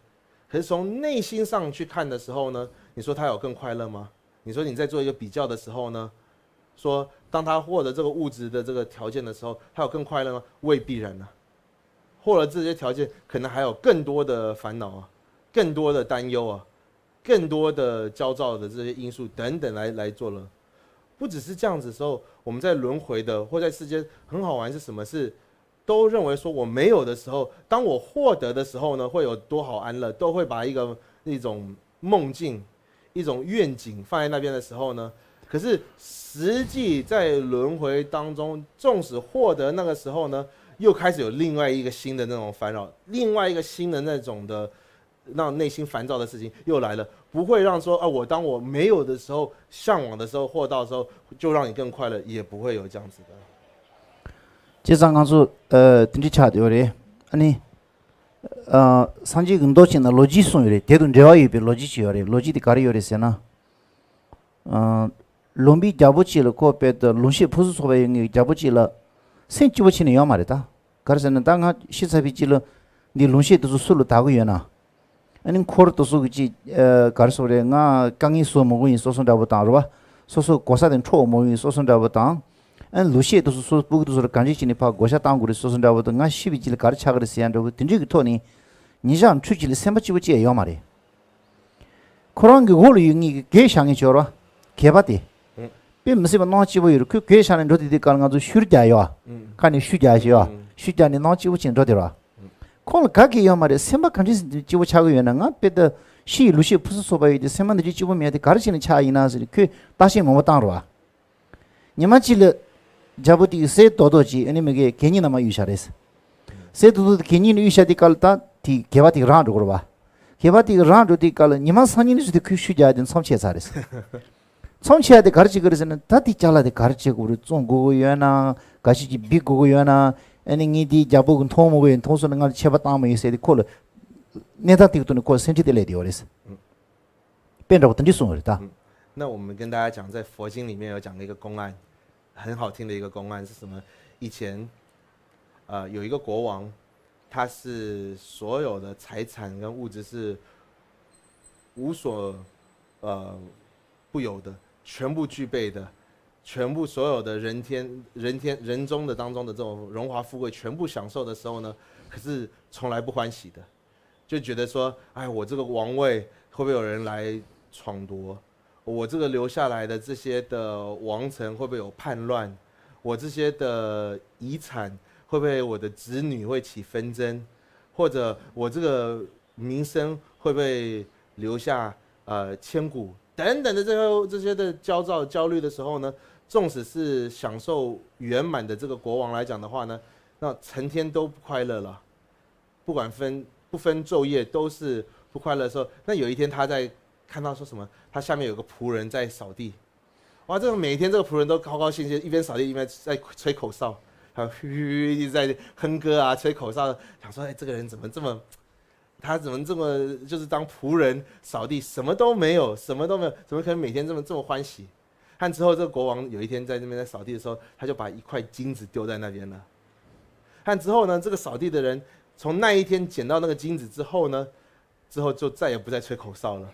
可是从内心上去看的时候呢，你说他有更快乐吗？你说你在做一个比较的时候呢，说当他获得这个物质的这个条件的时候，他有更快乐吗？未必然啊。获得这些条件，可能还有更多的烦恼啊，更多的担忧啊，更多的焦躁的这些因素等等来做了。不只是这样子的时候，我们在轮回的或在世间很好玩是什么？是都认为说我没有的时候，当我获得的时候呢，会有多好安乐，都会把一种梦境、一种愿景放在那边的时候呢，可是实际在轮回当中，纵使获得那个时候呢，又开始有另外一个新的那种烦扰，另外一个新的那种的让内心烦躁的事情又来了。不会让说当我没有的时候，向往的时候，获到的时候，就让你更快乐，也不会有这样子的。这张刚说등지 차도 요래 아니 산지 근도치나 로지송 요래 대둔 제와이 비 로지치 요래 로지디 가리 요래세나 롬비 자부치를 코페도 룬시 푸스 소베 영이 자부치라 생치부치는 요 말이다. 그래서는 당하 시사비치를 니 룬시도 술로 다고 요나 아니 코르도 소기지 가르소레 nga 강이 소 먹이 소선 잡았다 소소 고사된 초 먹이 소선 잡았다 안 루시에도 소 부기도 소 간지치니 파 고샤 땅구리 소선 잡았다 nga 12질 가르차 그랬어야로 든지기 토니 니장 추질 셈바치부지에 요 말이 그런 게 홀이 영이 개상이 줘라 개바디 비 무슨 나치부 이렇게 개상은 저디디 가는 가도 슈르자요 간이 슈자시요 슈자니 나치부친 저디라 콜 가게 요 말에 셈바 간지 지부 차고 요나가 베드 시 루시 푸스 소바이데 셈만들이 지부 메데 가르치는 차이나서 그 다시 뭐 땅으로 니마칠 자부디 세 도도지 아니면 괜히 남아 유샤레스 세 도도 괜히 유샤디 깔다 티 개바디 라ンド 그러봐 개바디 라ンド디 깔 니마 산이니 수디 큐슈자든 섬치에 살레스 섬치야데 가르치 그래서는 다디 잘라데 가르치고 우리 쫑고 요나 가시지 비고 요나 애니디 자부군 토모고인 토소는 가 쳐봤다면 이세디 콜 네다티도는 콜 센티델레디오레스 变着我等你送了的。那我们跟大家讲，在佛经里面有讲了一个公案，很好听的一个公案是什么？以前，有一个国王，他是所有的财产跟物质是无所不有的，全部具备的。全部所有的人中的当中的这种荣华富贵全部享受的时候呢，可是从来不欢喜的，就觉得说，哎，我这个王位会不会有人来闯夺？我这个留下来的这些的王城会不会有叛乱？我这些的遗产会不会我的子女会起纷争？或者我这个名声会不会留下千古？等等的这些的焦躁焦虑的时候呢，纵使是享受圆满的这个国王来讲的话呢，那成天都不快乐了，不管不分昼夜都是不快乐的时候，那有一天他在看到说什么，他下面有个仆人在扫地，哇，这个每天这个仆人都高高兴兴，一边扫地一边在吹口哨，还有一直在哼歌啊，吹口哨，想说，哎，这个人怎么这么。他怎么这么就是当仆人扫地，什么都没有，怎么可能每天这么欢喜？和之后这个国王有一天在那边在扫地的时候，他就把一块金子丢在那边了。和之后呢，这个扫地的人从那一天捡到那个金子之后呢，之后就再也不再吹口哨了。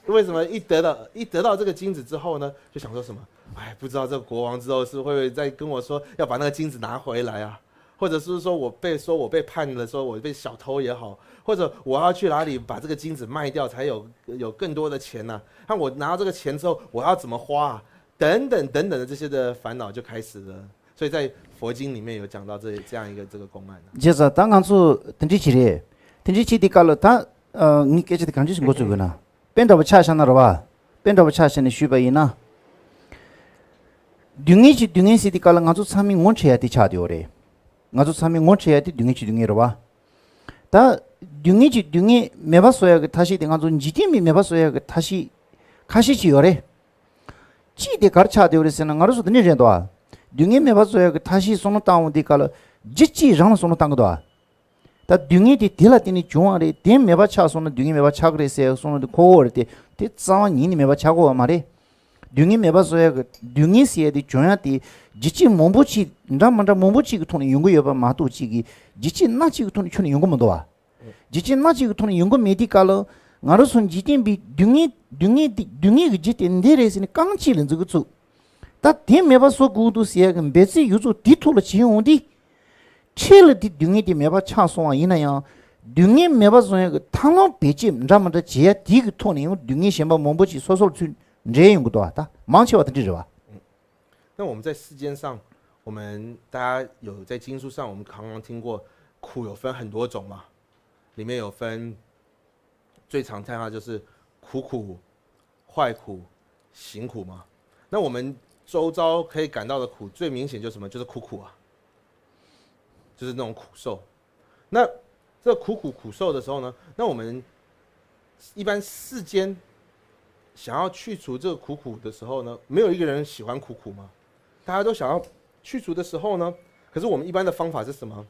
为什么？一得到这个金子之后呢，就想说什么？哎，不知道这个国王之后是会不会再跟我说要把那个金子拿回来啊？或者是说我被判了，说我被小偷也好，或者我要去哪里把这个金子卖掉才有更多的钱呢？那我拿到这个钱之后，我要怎么花啊？等等的这些的烦恼就开始了。所以在佛经里面有讲到这样一个这个公案。就是当刚出等起的搞了他你给这的感觉是我做个呢，变到不恰上那了吧？变到不恰上的虚白呢？ 둥이지 둥이시디 깔라 가서 참이 원체야디 차디오래 가서 참이 원체야디 둥이지 둥이로 봐다 둥이지 둥이 매봤어야 다시 가서 지팀이 매봤어야 다시 가시지요래 지데 가르쳐야되오래서는 가서 드니제도 둥이 매봤어야 다시 손을 다운디 깔라 지치 랑 손을 당거도 다 둥이디 딜라티니 중앙에 댐 매바차서는 둥이 매바차 그랬어요 손을 고월 때 싸완이 매바차고 말이 둥이 매바서야 둥이시에디 중앙에 지치 몸부치 남만다 몸부치 그 돈이 연구 여바 마도치기 지치 나치 그 돈이 촌이 연구만 도와 지치 나치 그 돈이 연구 메디칼 나로선 지팀비 둥이 그 지팀데레스니 깡치는 저거죠 다댐 매바서 구도시야 그 베시 유조 디톨 지용디 첼디 둥이디 매바 차송아 이나야 둥이 매바송에 그 탕로 베지 남만다 지야 디그 돈이 둥이 셴바 몸부치 소소这样不多啊，忙起我的这种啊。那我们在世间上，我们大家有在经书上，我们常常听过苦有分很多种嘛，里面有分最常看到就是苦苦、坏苦、行苦嘛。那我们周遭可以感到的苦，最明显就是什么？就是苦苦啊，就是那种苦受。那这苦受的时候呢，那我们一般世间想要去除这个苦的时候呢，没有一个人喜欢苦吗？大家都想要去除的时候呢，可是我们一般的方法是什么？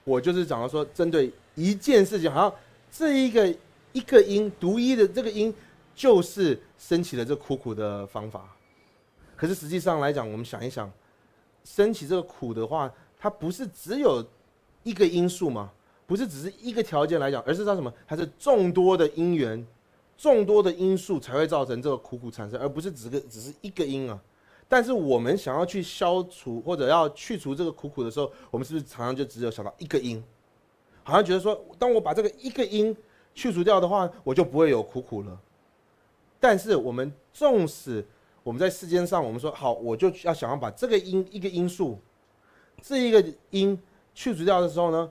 我就是讲到说，针对一件事情，好像这一个因独一的这个因，就是升起了这苦的方法。可是实际上来讲，我们想一想，升起这个苦的话，它不是只有一个因素嘛，不是只是一个条件来讲，而是它什么？它是众多的因缘。众多的因素才会造成这个苦产生，而不是只是一个因啊。但是我们想要去消除或者要去除这个苦的时候，我们是不是常常就只有想到一个因？好像觉得说，当我把这个一个因去除掉的话，我就不会有苦了。但是我们纵使我们在世间上，我们说好，我就要想要把这个一个因素，这一个因去除掉的时候呢，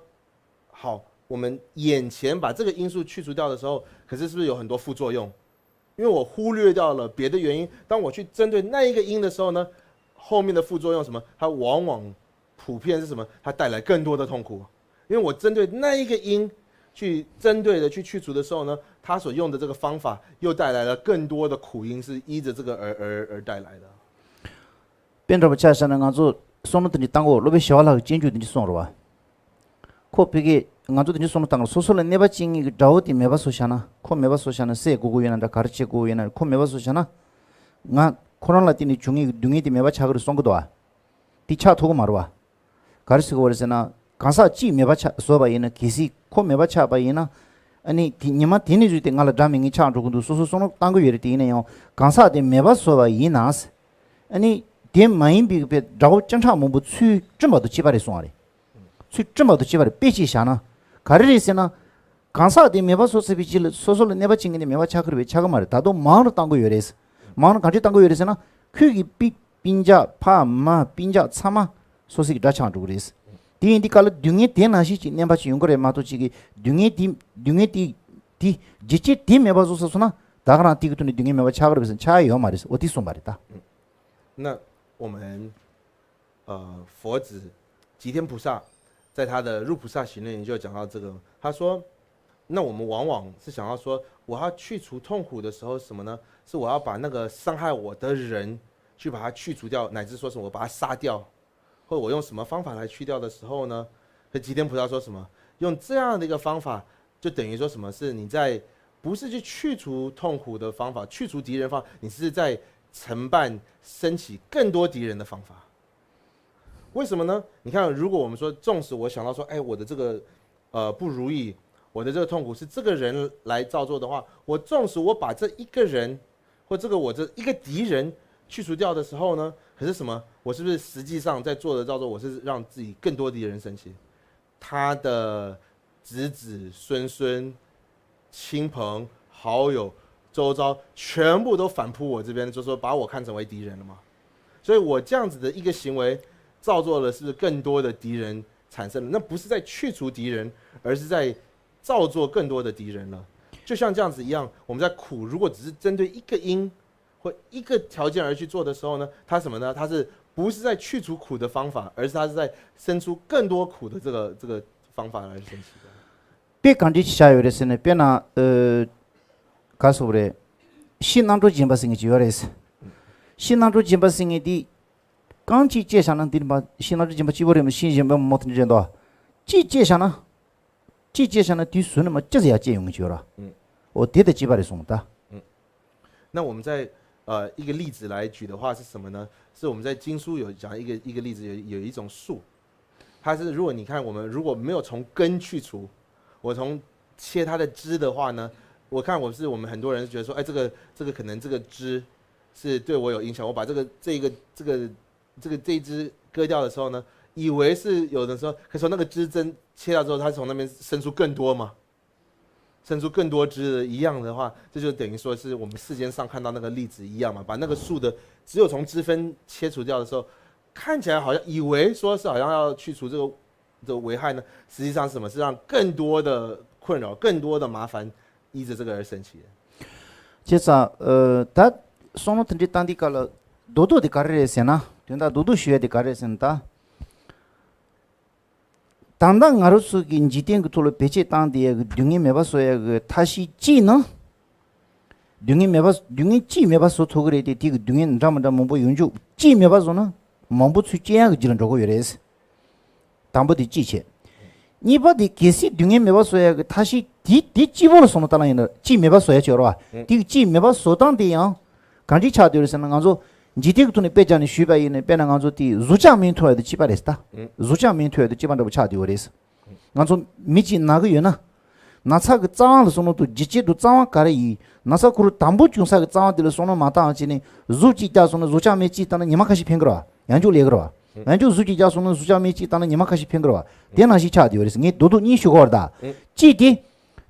好。我们眼前把这个因素去除掉的时候，可是是不是有很多副作用？因为我忽略掉了别的原因。当我去针对那一个因的时候呢，后面的副作用什么？它往往普遍是什么？它带来更多的痛苦。因为我针对那一个因去针对的去除的时候呢，它所用的这个方法又带来了更多的苦因，是依着这个而带来的。变着不加上那个做送了的你当过，路边小了坚决的你送了吧？可别个。ngazo ni sono tang sosol neba chingi dawti meba soshana ko meba soshana se gugu yana da karche gugu yana ko meba soshana nga 코로나 tini 중이 둥이디 meba chagru songdo ticha thogo marwa karsigo warsena kansa chi meba cha soba yana kisi ko meba cha ba yana ani nyama tini juite ngala damingi cha rugundu soso sono tango yeri tine yo kansa de meba soba yinas ani de main bi be daw changcha mo bu chu zhema de jibare songare chu zhema de jibare beji shana 가르리스나 간사데 메바소스비질 소솔 네바칭인데 메바차크르 베차가 말이 다도 마으로 땅고 요레스 마으로 간지 땅고 요레스나 퀴기 삐 빈자 파마 빈자 차마 소식이 다창주 그레스 디인디칼 둥이 데나시 네바치 용거레 마토치기 둥이 디 지치 디 메바소스나 다가나 티그토니 둥이 메바차크르 베스 차이요 말이스 어디서 말이다 那我们佛子吉天菩萨在他的入菩萨行论里就讲到这个，他说，那我们往往是想要说，我要去除痛苦的时候，什么呢？是我要把那个伤害我的人去把它去除掉，乃至说什么我把它杀掉，或者我用什么方法来去掉的时候呢？这吉天菩萨说什么？用这样的一个方法，就等于说什么是你在不是去除痛苦的方法，去除敌人方法，你是在承办升起更多敌人的方法。为什么呢？你看，如果我们说，纵使我想到说，哎，我的这个不如意，我的这个痛苦是这个人来造作的话，我纵使我把这一个人或这个我这一个敌人去除掉的时候呢，可是什么？我是不是实际上在做的造作，我是让自己更多敌人生气？他的子子孙孙、亲朋好友、周遭全部都反扑我这边，就说把我看成为敌人了嘛？所以我这样子的一个行为。造作了是不是更多的敌人产生了？那不是在去除敌人，而是在造作更多的敌人了。就像这样子一样，我们在苦，如果只是针对一个因，或一个条件而去做的时候呢，它什么呢？它是不是在去除苦的方法，而是它是在生出更多苦的这个方法来生起的。别讲这下有的是呢，别拿告诉我的，新郎主金巴生的就有的是，新郎主金巴生的，刚去介绍那地方，新郎主金巴基本上新金巴没听见到，去介绍呢，对孙那么就是要借用就了，我爹的基本的送的。那我们在一个例子来举的话是什么呢？是我们在经书有讲一个例子，有一种树，它是如果你看我们如果没有从根去除，我从切它的枝的话呢，我看我们很多人觉得说，哎，这个可能这个枝是对我有影响，我把这一枝割掉的时候呢，以为是有的时候，可是从那个枝针切掉之后，它从那边生出更多嘛。生出更多枝的一样的话，这就等于说是我们世间上看到那个例子一样嘛，把那个树的只有从枝分切除掉的时候，看起来好像以为说是好像要去除这个危害呢，实际上是什么？是让更多的困扰、更多的麻烦依着这个而生起的。接着他说了，他这当地搞了多多的搞这些呢，对吧？多多学的搞这些的。당당 아로스기 인지된 그 돌로 배치 땅디에 그 둥이 매바소야 그 다시 찌는 둥이 찌 매바소 토그레 디 그 둥이 남다 뭐보 윤주 찌 매바소는 뭐보 수지야 그 지는 저거 요래스 담보디 찌체 니바디 계시 둥이 매바소야 그 다시 디 찌보로 손을 따라이는 찌 매바소야 저러와 디 매바소 땅디야 간지 차들에서는 가서 지디그톤에 빼자는 슈바이네 빼는 간조티 루자민 토에도 지바레스다 루자민 토에도 지반도 차디오레스 간조 미지 나그여나 나사 그 짱을 손도 지지도 짱 가리 나사 그루 담보 중사 그 짱들 손을 마다 지니 루지자 손은 루자미 지다는 니마카시 팽거라 양조 레거라 양조 루지자 손은 루자미 지다는 니마카시 팽거라 대나시 차디오레스 니 도도 니 슈거다 지디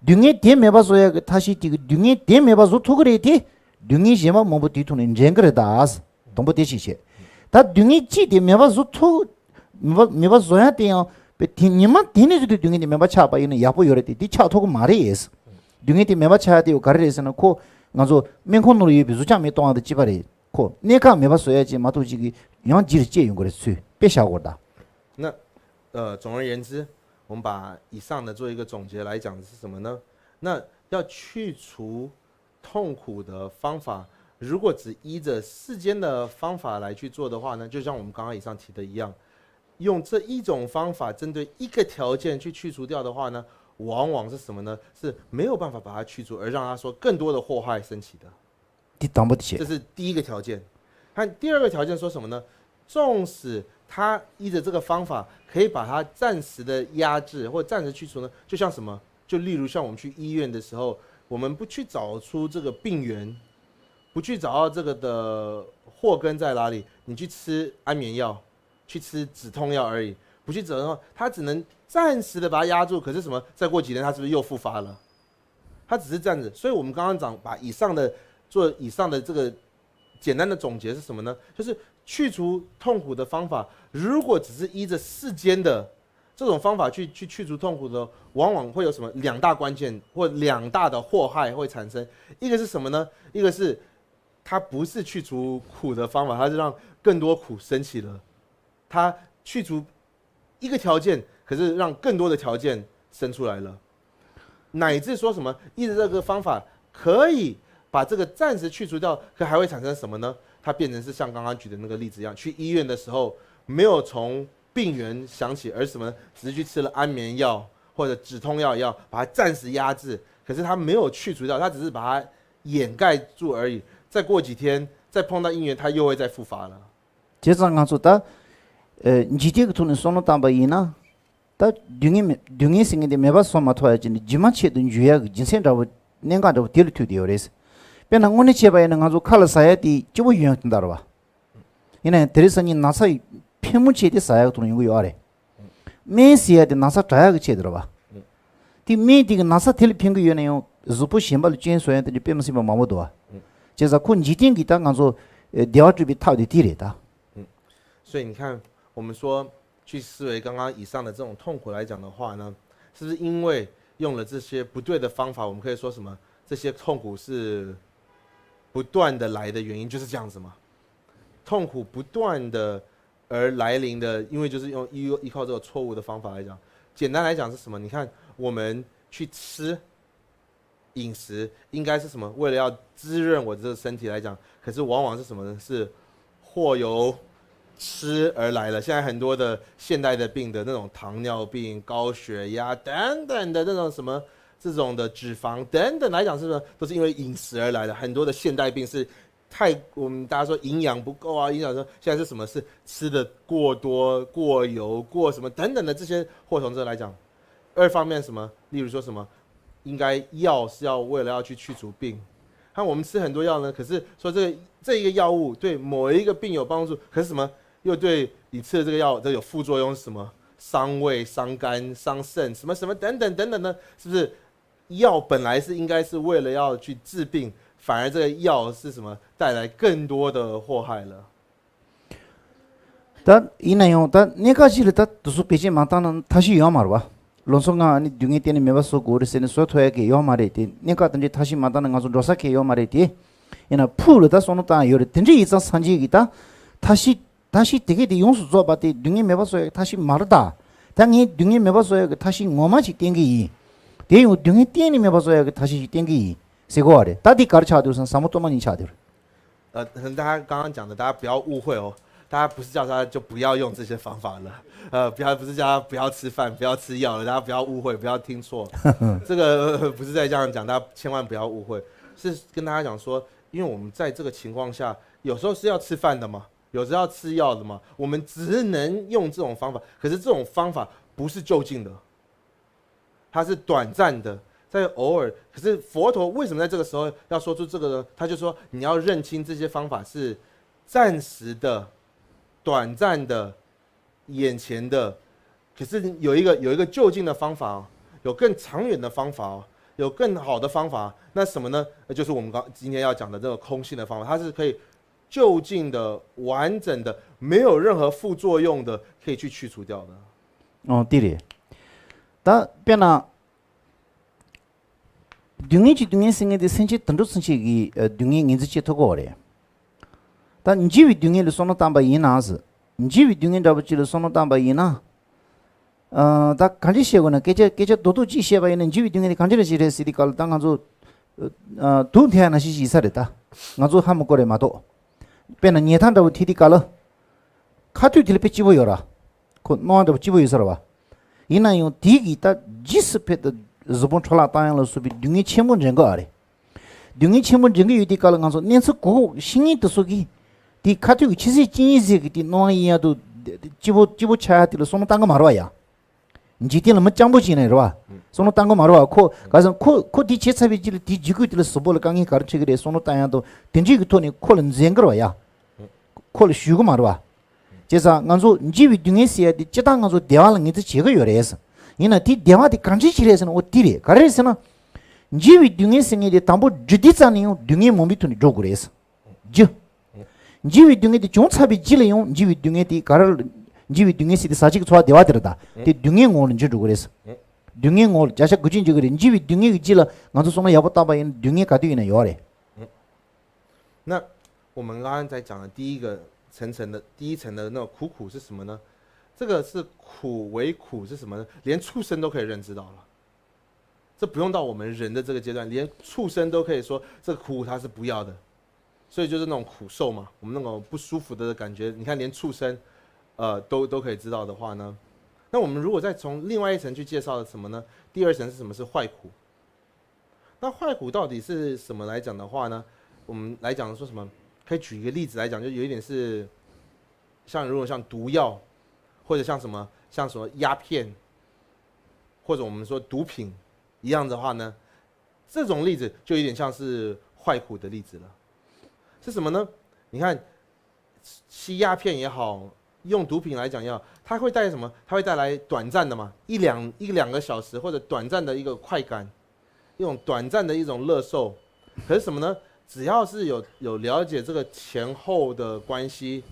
둥에 대메바소야 그 다시 디 둥에 대메바소 토그레디 둥이 제마 뭐부 뒤토는 쟁거다스 동부 대시시 다 둥이 찌디 메바소 토 메바소야 때요 베티니만 디네즈도 둥이 메바 차바 이는 야보 요레디 디 차토고 말이에스 둥이 디 메바 차야 되고 가르에서는 코 가서 맹콘으로 이 비수자메 동안도 지바리 코 내가 메바소야지 마도지기 양지를借用 거랬어 别小过的那总而言之我们把以上的做一个总结来讲的是什么呢？那要去除痛苦的方法，如果只依着世间的方法来去做的话呢，就像我们刚刚以上提的一样，用这一种方法针对一个条件去除掉的话呢，往往是什么呢？是没有办法把它去除，而让它说更多的祸害升起的。这是第一个条件。看第二个条件说什么呢？纵使他依着这个方法可以把它暂时的压制或暂时去除呢，就像什么？就例如像我们去医院的时候，我们不去找出这个病源，不去找到这个的祸根在哪里，你去吃安眠药，去吃止痛药而已，不去找到它只能暂时的把它压住。可是什么？再过几天它是不是又复发了？它只是这样子。所以我们刚刚讲把做以上的这个简单的总结是什么呢？就是去除痛苦的方法，如果只是依着世间的这种方法去除痛苦的，往往会有什么两大关键或两大的祸害会产生。一个是什么呢？一个是它不是去除苦的方法，它是让更多苦升起了。它去除一个条件，可是让更多的条件生出来了，乃至说什么依着这个方法可以把这个暂时去除掉，可还会产生什么呢？它变成是像刚刚举的那个例子一样，去医院的时候没有从病源想起，而什么只是去吃了安眠药或者止痛药一样，把它暂时压制。可是它没有去除掉，它只是把它掩盖住而已。再过几天，再碰到因缘，它又会再复发了。接着讲说的，你这个图呢，说了大把伊呢，但둥이 생긴데 매바 소마 토야지 지마체든 주야 진센다고 nen가도 딜투 디오레스 베나 오네 제바에는 아주 칼사야디 좀 유용된다로 봐 이네 드레스니 나사 페무체디 사야 도는 거 요아래 메시야디 나사 자야 그 체들어 봐디 메디가 나사 텔핑거 요네요 zupu shimba chen soyan de pem simba mamodo wa jeza kun jitin gi tang zo diao zhi bi tao de di le da 所以你看我们说去思维刚刚以上的这种痛苦来讲的话呢，是不是因为用了这些不对的方法，我们可以说什么？这些痛苦是不断的来的原因就是这样子嘛。痛苦不断的而来临的，因为就是依靠这个错误的方法来讲，简单来讲是什么？你看我们去吃饮食，应该是什么？为了要滋润我这个身体来讲，可是往往是什么呢？是或由吃而来了。现在很多的现代的病的那种糖尿病、高血压等等的那种什么这种的脂肪等等来讲，是不是都是因为饮食而来的？很多的现代病是我们大家说营养不够啊，营养说现在是什么？是吃的过多、过油、过什么等等的这些祸从这来讲。二方面什么？例如说什么？应该药是要为了要去除病，看我们吃很多药呢，可是说这一个药物对某一个病有帮助，可是什么又对你吃的这个药这有副作用是什么？伤胃、伤肝、伤肾，什么什么等等等等呢？是不是药本来是应该是为了要去治病，反而这个药是什么带来更多的祸害了？但이나요 다 네가지를 다 두수 빼지 마다는 다시 요 말봐 론송가 아니 둥이 때는 메바서 고르세는 소토에게 요 말이디 네가든지 다시 마다는 가서 로사케 요 말이디 이나 풀다 손다 요르 든지 이자 산지기다 다시 되게 돼 용수 줘 봐디 둥이 메바서 다시 말다 당이 둥이 메바서 다시 뭐마지 땡기 대요 둥이 때는 메바서 다시 땡기 세고아래 다디 가르쳐도선 사모토만 이차들 可能大家刚刚讲的，大家不要误会哦。大家不是叫他就不要用这些方法了，不是叫他不要吃饭、不要吃药了，大家不要误会，不要听错。这个不是在这样讲，大家千万不要误会，是跟大家讲说，因为我们在这个情况下，有时候是要吃饭的嘛，有时候要吃药的嘛，我们只能用这种方法，可是这种方法不是就近的，它是短暂的。在偶尔，可是佛陀为什么在这个时候要说出这个呢？他就说你要认清这些方法是暂时的、短暂的、眼前的，可是有一个就近的方法，有更长远的方法，有更好的方法。那什么呢？就是我们今天要讲的这个空性的方法，它是可以就近的、完整的、没有任何副作用的，可以去去除掉的。哦，对的。但变了。둥이 생에데 생체 던도 생체기 둥이 인지체 토고래 단 인지위 둥이를 손노 담바 이나스 인지위 둥이 잡지를 손노 담바 이나 다 간지시거나 깨제 도도 지시바 있는 인지위 둥이 간지를 지레시디 갈 당가조 두태나 시시 이사랬다 나조 함 거래 마도 빼는 예탄 잡 티디 깔어 카투 딜페 집어요라 코 노한테 집어 있어라 이나요 디기 다 지스페드 zubon chola tayang la subi dungi chembon jenggo are dungi chembon jenggo yudi kala nganso nenso go shingi to sugi di khatu gi chisi chinyi ze gi di no ya do jibo chaya ti lo sono tang marwa ya njiti la ma chambo chi ne ro sono tang marwa ko gasan ko di chesabi ji di jigu ti lo sobol kangi kar chi gre sono tayang do tenji gi to ni ko len zengro ya ko le shugo marwa 제사 nganso njiwi dungi sia di cheta nganso dewal ngi ti chego yores 이나 디 대화디 간지치레서는 어디래 가르에서는 지위 등에 생이데 담보 주디자니요 등에 몸비토니 조그레스 지 지위 등에 종차비 질레요 지위 등에 디 가르 지위 등에 시디 사직 좋아 대화들다 디 등에 오는 지 조그레스 등에 올 자샤 그진 지그레 지위 등에 질라 간소 소나 야보타바 인 등에 가디네 요래 那我们刚刚在讲的第一层的那种苦是什么呢？这个是苦为苦是什么呢？连畜生都可以认知到了，这不用到我们人的这个阶段，连畜生都可以说这个苦他是不要的，所以就是那种苦受嘛，我们那种不舒服的感觉，你看连畜生，都可以知道的话呢，那我们如果再从另外一层去介绍的什么呢？第二层是什么？是坏苦。那坏苦到底是什么来讲的话呢？我们来讲说什么？可以举一个例子来讲，就有一点是如果像毒药。或者像什么鸦片，或者我们说毒品一样的话呢，这种例子就有点像是坏苦的例子了。是什么呢？你看，吸鸦片也好，用毒品来讲也好，它会带来什么？它会带来短暂的嘛，一两个小时或者短暂的一个快感，一种短暂的一种乐受。可是什么呢？只要是有了解这个前后的关系。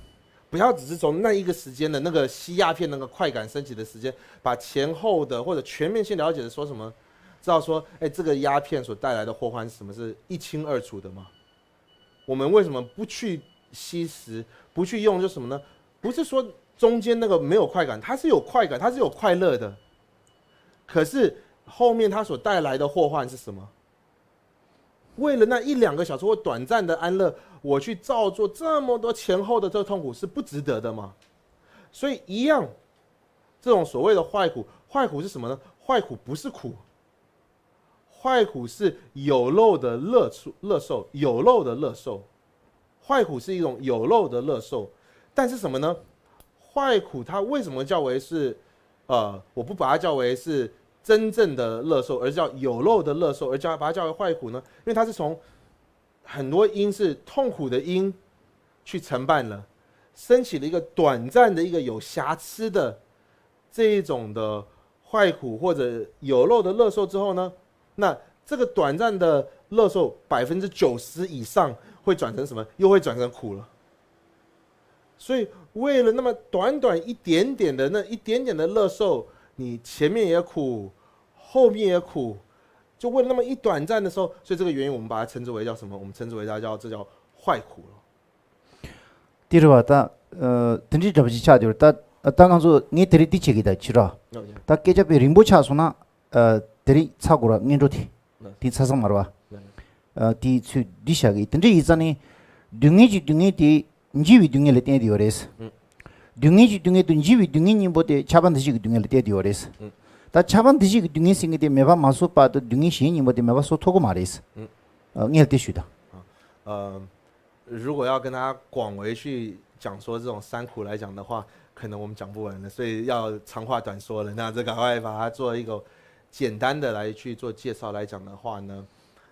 不要只是从那一个时间的那个吸鸦片那个快感升起的时间，把前后的或者全面性了解的说什么，知道说，这个鸦片所带来的祸患是什么，是一清二楚的嘛？我们为什么不去吸食，不去用，就什么呢？不是说中间那个没有快感，它是有快感，它是有快乐的，可是后面它所带来的祸患是什么？为了那1-2个小时或短暂的安乐，我去造作这么多前后的这个痛苦，是不值得的吗？所以一样，这种所谓的坏苦，坏苦是什么呢？坏苦不是苦，坏苦是有漏的乐受，有漏的乐受。坏苦是一种有漏的乐受，但是什么呢？坏苦它为什么叫为是，我不把它叫为是真正的乐受，而叫有漏的乐受，而把它叫为坏苦呢？因为它是从很多因是痛苦的因去承办了，升起了一个短暂的一个有瑕疵的这一种的坏苦或者有漏的乐受之后呢，那这个短暂的乐受90%以上会转成什么？又会转成苦了。所以为了那么短一点点的那一点点的乐受，你前面也苦，后面也苦，就为了那么一短暂的时候，所以这个原因我们把它称之为叫什么？我们称之为这叫坏苦了。第二个，等于这不是恰就是，当刚说你这里第几个的，知道？他给这边宁波恰说呢，这里差过了，你着提，第差上嘛吧？第去第下个，等于意思呢，等于的。Njiwi dunge le ten diores. Dunge to njiwi dunge ni bote chaban dishi dunge le ten diores. Ta chaban dishi dunge singe de meba maso pa to dunge shi ni bote meba so togo mares. 你必须的。如果要跟他广为去讲说这种三苦来讲的话，可能我们讲不完了，所以要长话短说了。那这赶快把它做一个简单的来去做介绍来讲的话呢，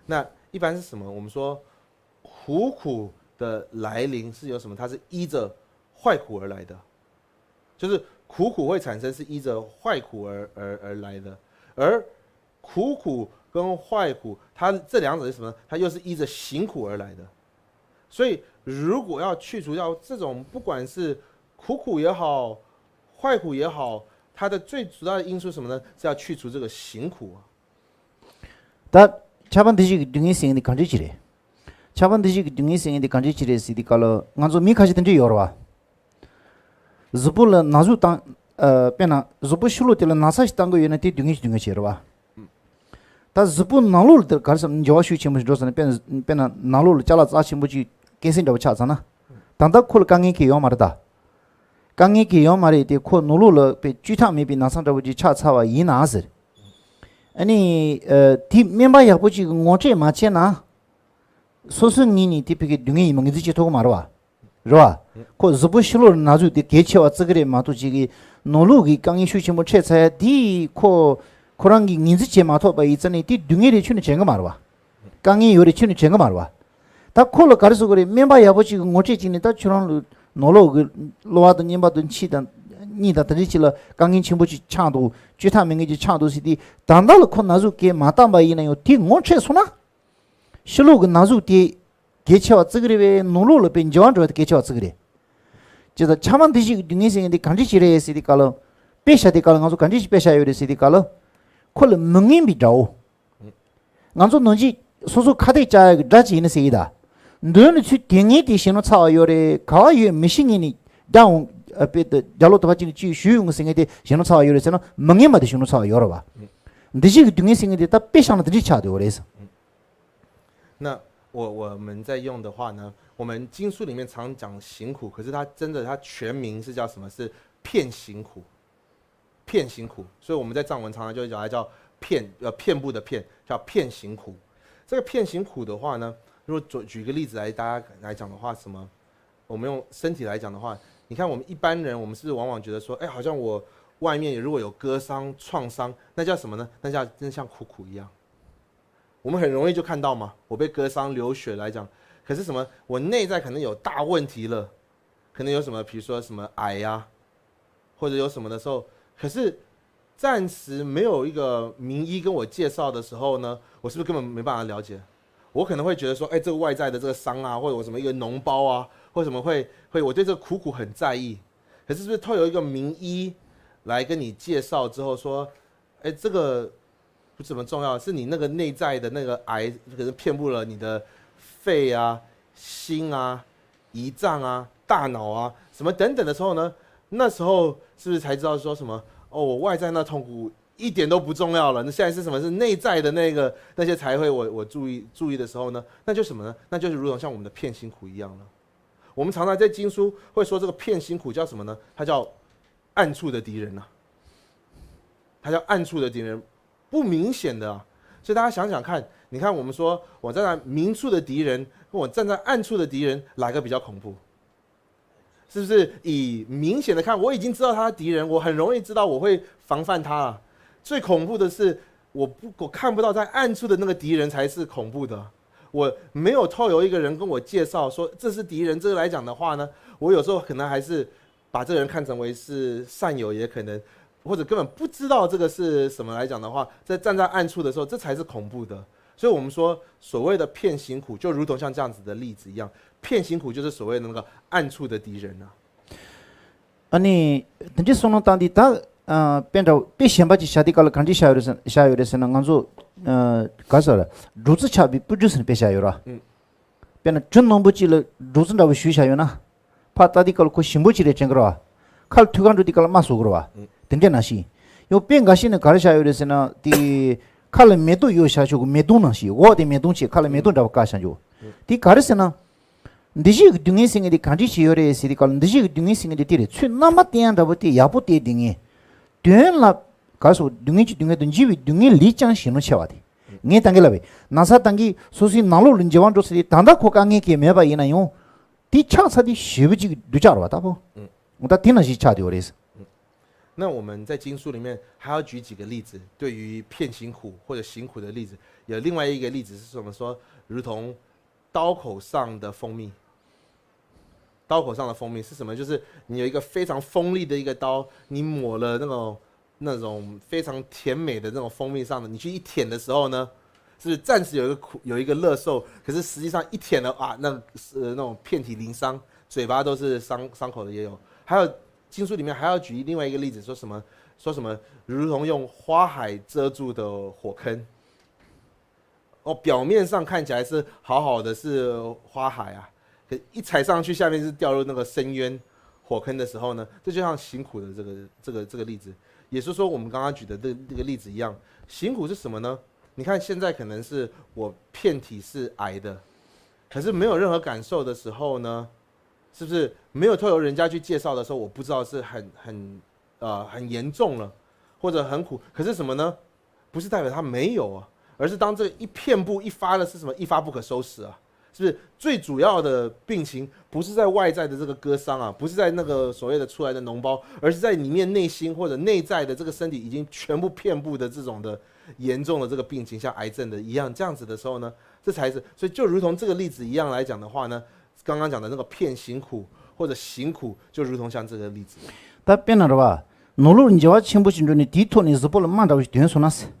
那一般是什么？我们说苦的来临是由什么？它是依着坏苦而来的，就是苦会产生是依着坏苦而来的，而苦跟坏苦，它这两者是什么呢？它又是依着行苦而来的。所以如果要去除掉这种不管是苦也好，坏苦也好，它的最主要的因素是什么呢？是要去除这个行苦啊。但차반 드시기 등이 생이 간지지래. 차반 드시기 등이 생이 간지지래 시디 칼로 간조 미카시 든지 요러와. 즈불 나주 땅 페나 즈불 슐로텔 나사시 땅고 예네티 등이 지러와. 다 즈불 나룰 들 가르섬 조슈 치무시 도스네 페나 나룰 잘라 자치무지 계신다고 차잖아. 단다 콜 강이키 요 말다. 강이키 요 말이 코 노룰 베 쥐타미비 나산다부지 차차와 이나스. 아니 티 멤버 야부지 ngoche 마체나 소승니니 티피게 둥이 멍이지 토고 말와 로아 코 즈부실로 나주 디 개체와 츠그레 마투지기 노루기 강이 슈치모 체차야 디코 코랑기 닌지체 마토바 이전에 디 둥이리 추니 쟁가 말와 강이 요리 추니 쟁가 말와 다 콜로 가르서 그래 멤버 야부지 ngoche 지니 다 추런 노로 로아도 님바도 치단 니다 드리치라 강인 친구지 차도 쥐타 명이지 차도 시디 단달로 코 나주게 마담바 이나요 티 ngoche 소나 실로그 나주티 개체와 츠그리베 노로로 벤저한테 개체와 츠그리 제가 차만 드시 등이생인데 간지치레 시디 칼로 페샤디 칼로 가서 간지치 페샤요레 시디 칼로 콜 멍임비 자오 간조 논지 소소 카데 짜 다지 있는 세이다 너는 치 땡이 디시노 차요레 가와유 미싱이니 다운 앞에도 잘로도 받지 지 쉬운 생에데 신호 차와 요래서는 멍에마다 신호 차와 열어봐. 근데 등에 생에데 다 빼상을 들이 차도 그래서. 那我们在用的话呢，我们经书里面常讲行苦，可是它真的它全名是叫什么？是骗行苦，骗行苦。所以我们在藏文常常就会讲它叫遍布的遍，叫骗行苦。这个骗行苦的话呢，如果举个例子来大家来讲的话，什么？我们用身体来讲的话。你看，我们一般人，我们是不是往往觉得说，好像我外面如果有割伤、创伤，那叫什么呢？那叫真像苦一样。我们很容易就看到嘛，我被割伤、流血来讲，可是什么？我内在可能有大问题了，可能有什么，比如说什么癌呀，或者有什么的时候，可是暂时没有一个名医跟我介绍的时候呢，我是不是根本没办法了解？我可能会觉得说，这个外在的这个伤啊，或者我什么一个脓包啊。为什么会我对这个苦很在意？可是是不是透有一个名医来跟你介绍之后说，这个不怎么重要，是你那个内在的那个癌可能遍布了你的肺啊、心啊、胰脏啊、大脑啊什么等等的时候呢，那时候是不是才知道说什么？哦，我外在那痛苦一点都不重要了。那现在是什么？是内在的那些才会我注意的时候呢？那就什么呢？那就是如同像我们的片辛苦一样了。我们常常在经书会说这个片辛苦叫什么呢？它叫暗处的敌人啊，它叫暗处的敌人，不明显的啊。所以大家想想看，你看我们说我站在明处的敌人，跟我站在暗处的敌人，哪个比较恐怖？是不是以明显的看，我已经知道他的敌人，我很容易知道我会防范他了。最恐怖的是，我看不到在暗处的那个敌人才是恐怖的。我没有透有一个人跟我介绍说这是敌人，这个来讲的话呢，我有时候可能还是把这个人看成为是善友，也可能或者根本不知道这个是什么来讲的话，在站在暗处的时候，这才是恐怖的。所以我们说所谓的片辛苦，就如同像这样子的例子一样，片辛苦就是所谓的那个暗处的敌人啊。아니 근데 소노 단디 다 벤다 비셴바지 샤디칼 간지 샤요레스나 간조 가서 루즈 차비 부주스는 베샤요라 벤나 준nom부지를 루즈다고 슈샤요나 파타디칼 코 심부지레 쟁거라 칼 투간루디칼 마소그로와 된데나시 요 벤가시는 가르샤요레스나 디 칼레 메도 요샤쇼고 메도나시 워데 메동치 칼레 메도다고 가샤죠 디 가르스나 ndishi gu dungi singi di kanchi chi yore si di kala ndishi gu dungi singi di tiri tsui nama tiyan rabu ti yapu ti dingi duyan la kaso dungi chi dungi dun jiwi dungi li chan shinu chewa di nge tangi labi nasa tangi susi nalu rinjiwan dosi di tanda koka nge ki meba ina yung di cha sa di shivu chi ducha rwa tabo uta tina shi cha di yore si。那我们在经书里面还要举几个例子，对于片辛苦或者辛苦的例子，有另外一个例子是什么？说如同刀口上的蜂蜜。刀口上的蜂蜜是什么？就是你有一个非常锋利的一个刀，你抹了那种非常甜美的那种蜂蜜上的，你去一舔的时候呢，是不是暂时有一个乐受，可是实际上一舔了啊，那种遍体鳞伤，嘴巴都是伤口的也有。还有经书里面还要举另外一个例子，说什么如同用花海遮住的火坑。哦，表面上看起来是好好的是花海啊。可一踩上去，下面是掉入那个深渊火坑的时候呢，这就像辛苦的这个例子，也是说我们刚刚举的这个例子一样，辛苦是什么呢？你看现在可能是我片体是癌的，可是没有任何感受的时候呢，是不是没有透由人家去介绍的时候，我不知道是很严重了，或者很苦，可是什么呢？不是代表它没有啊，而是当这一片布一发的是什么？一发不可收拾啊。是不是最主要的病情不是在外在的这个割伤啊，不是在那个所谓的出来的脓包，而是在里面内心或者内在的这个身体已经全部遍布的这种的严重的这个病情，像癌症的一样，这样子的时候呢，这才是。所以就如同这个例子一样来讲的话呢，刚刚讲的那个片辛苦或者辛苦，就如同像这个例子。다 빼나라 봐. 놀로 인제와 첨부신전에 디토니 스볼을 만다고 된소나스.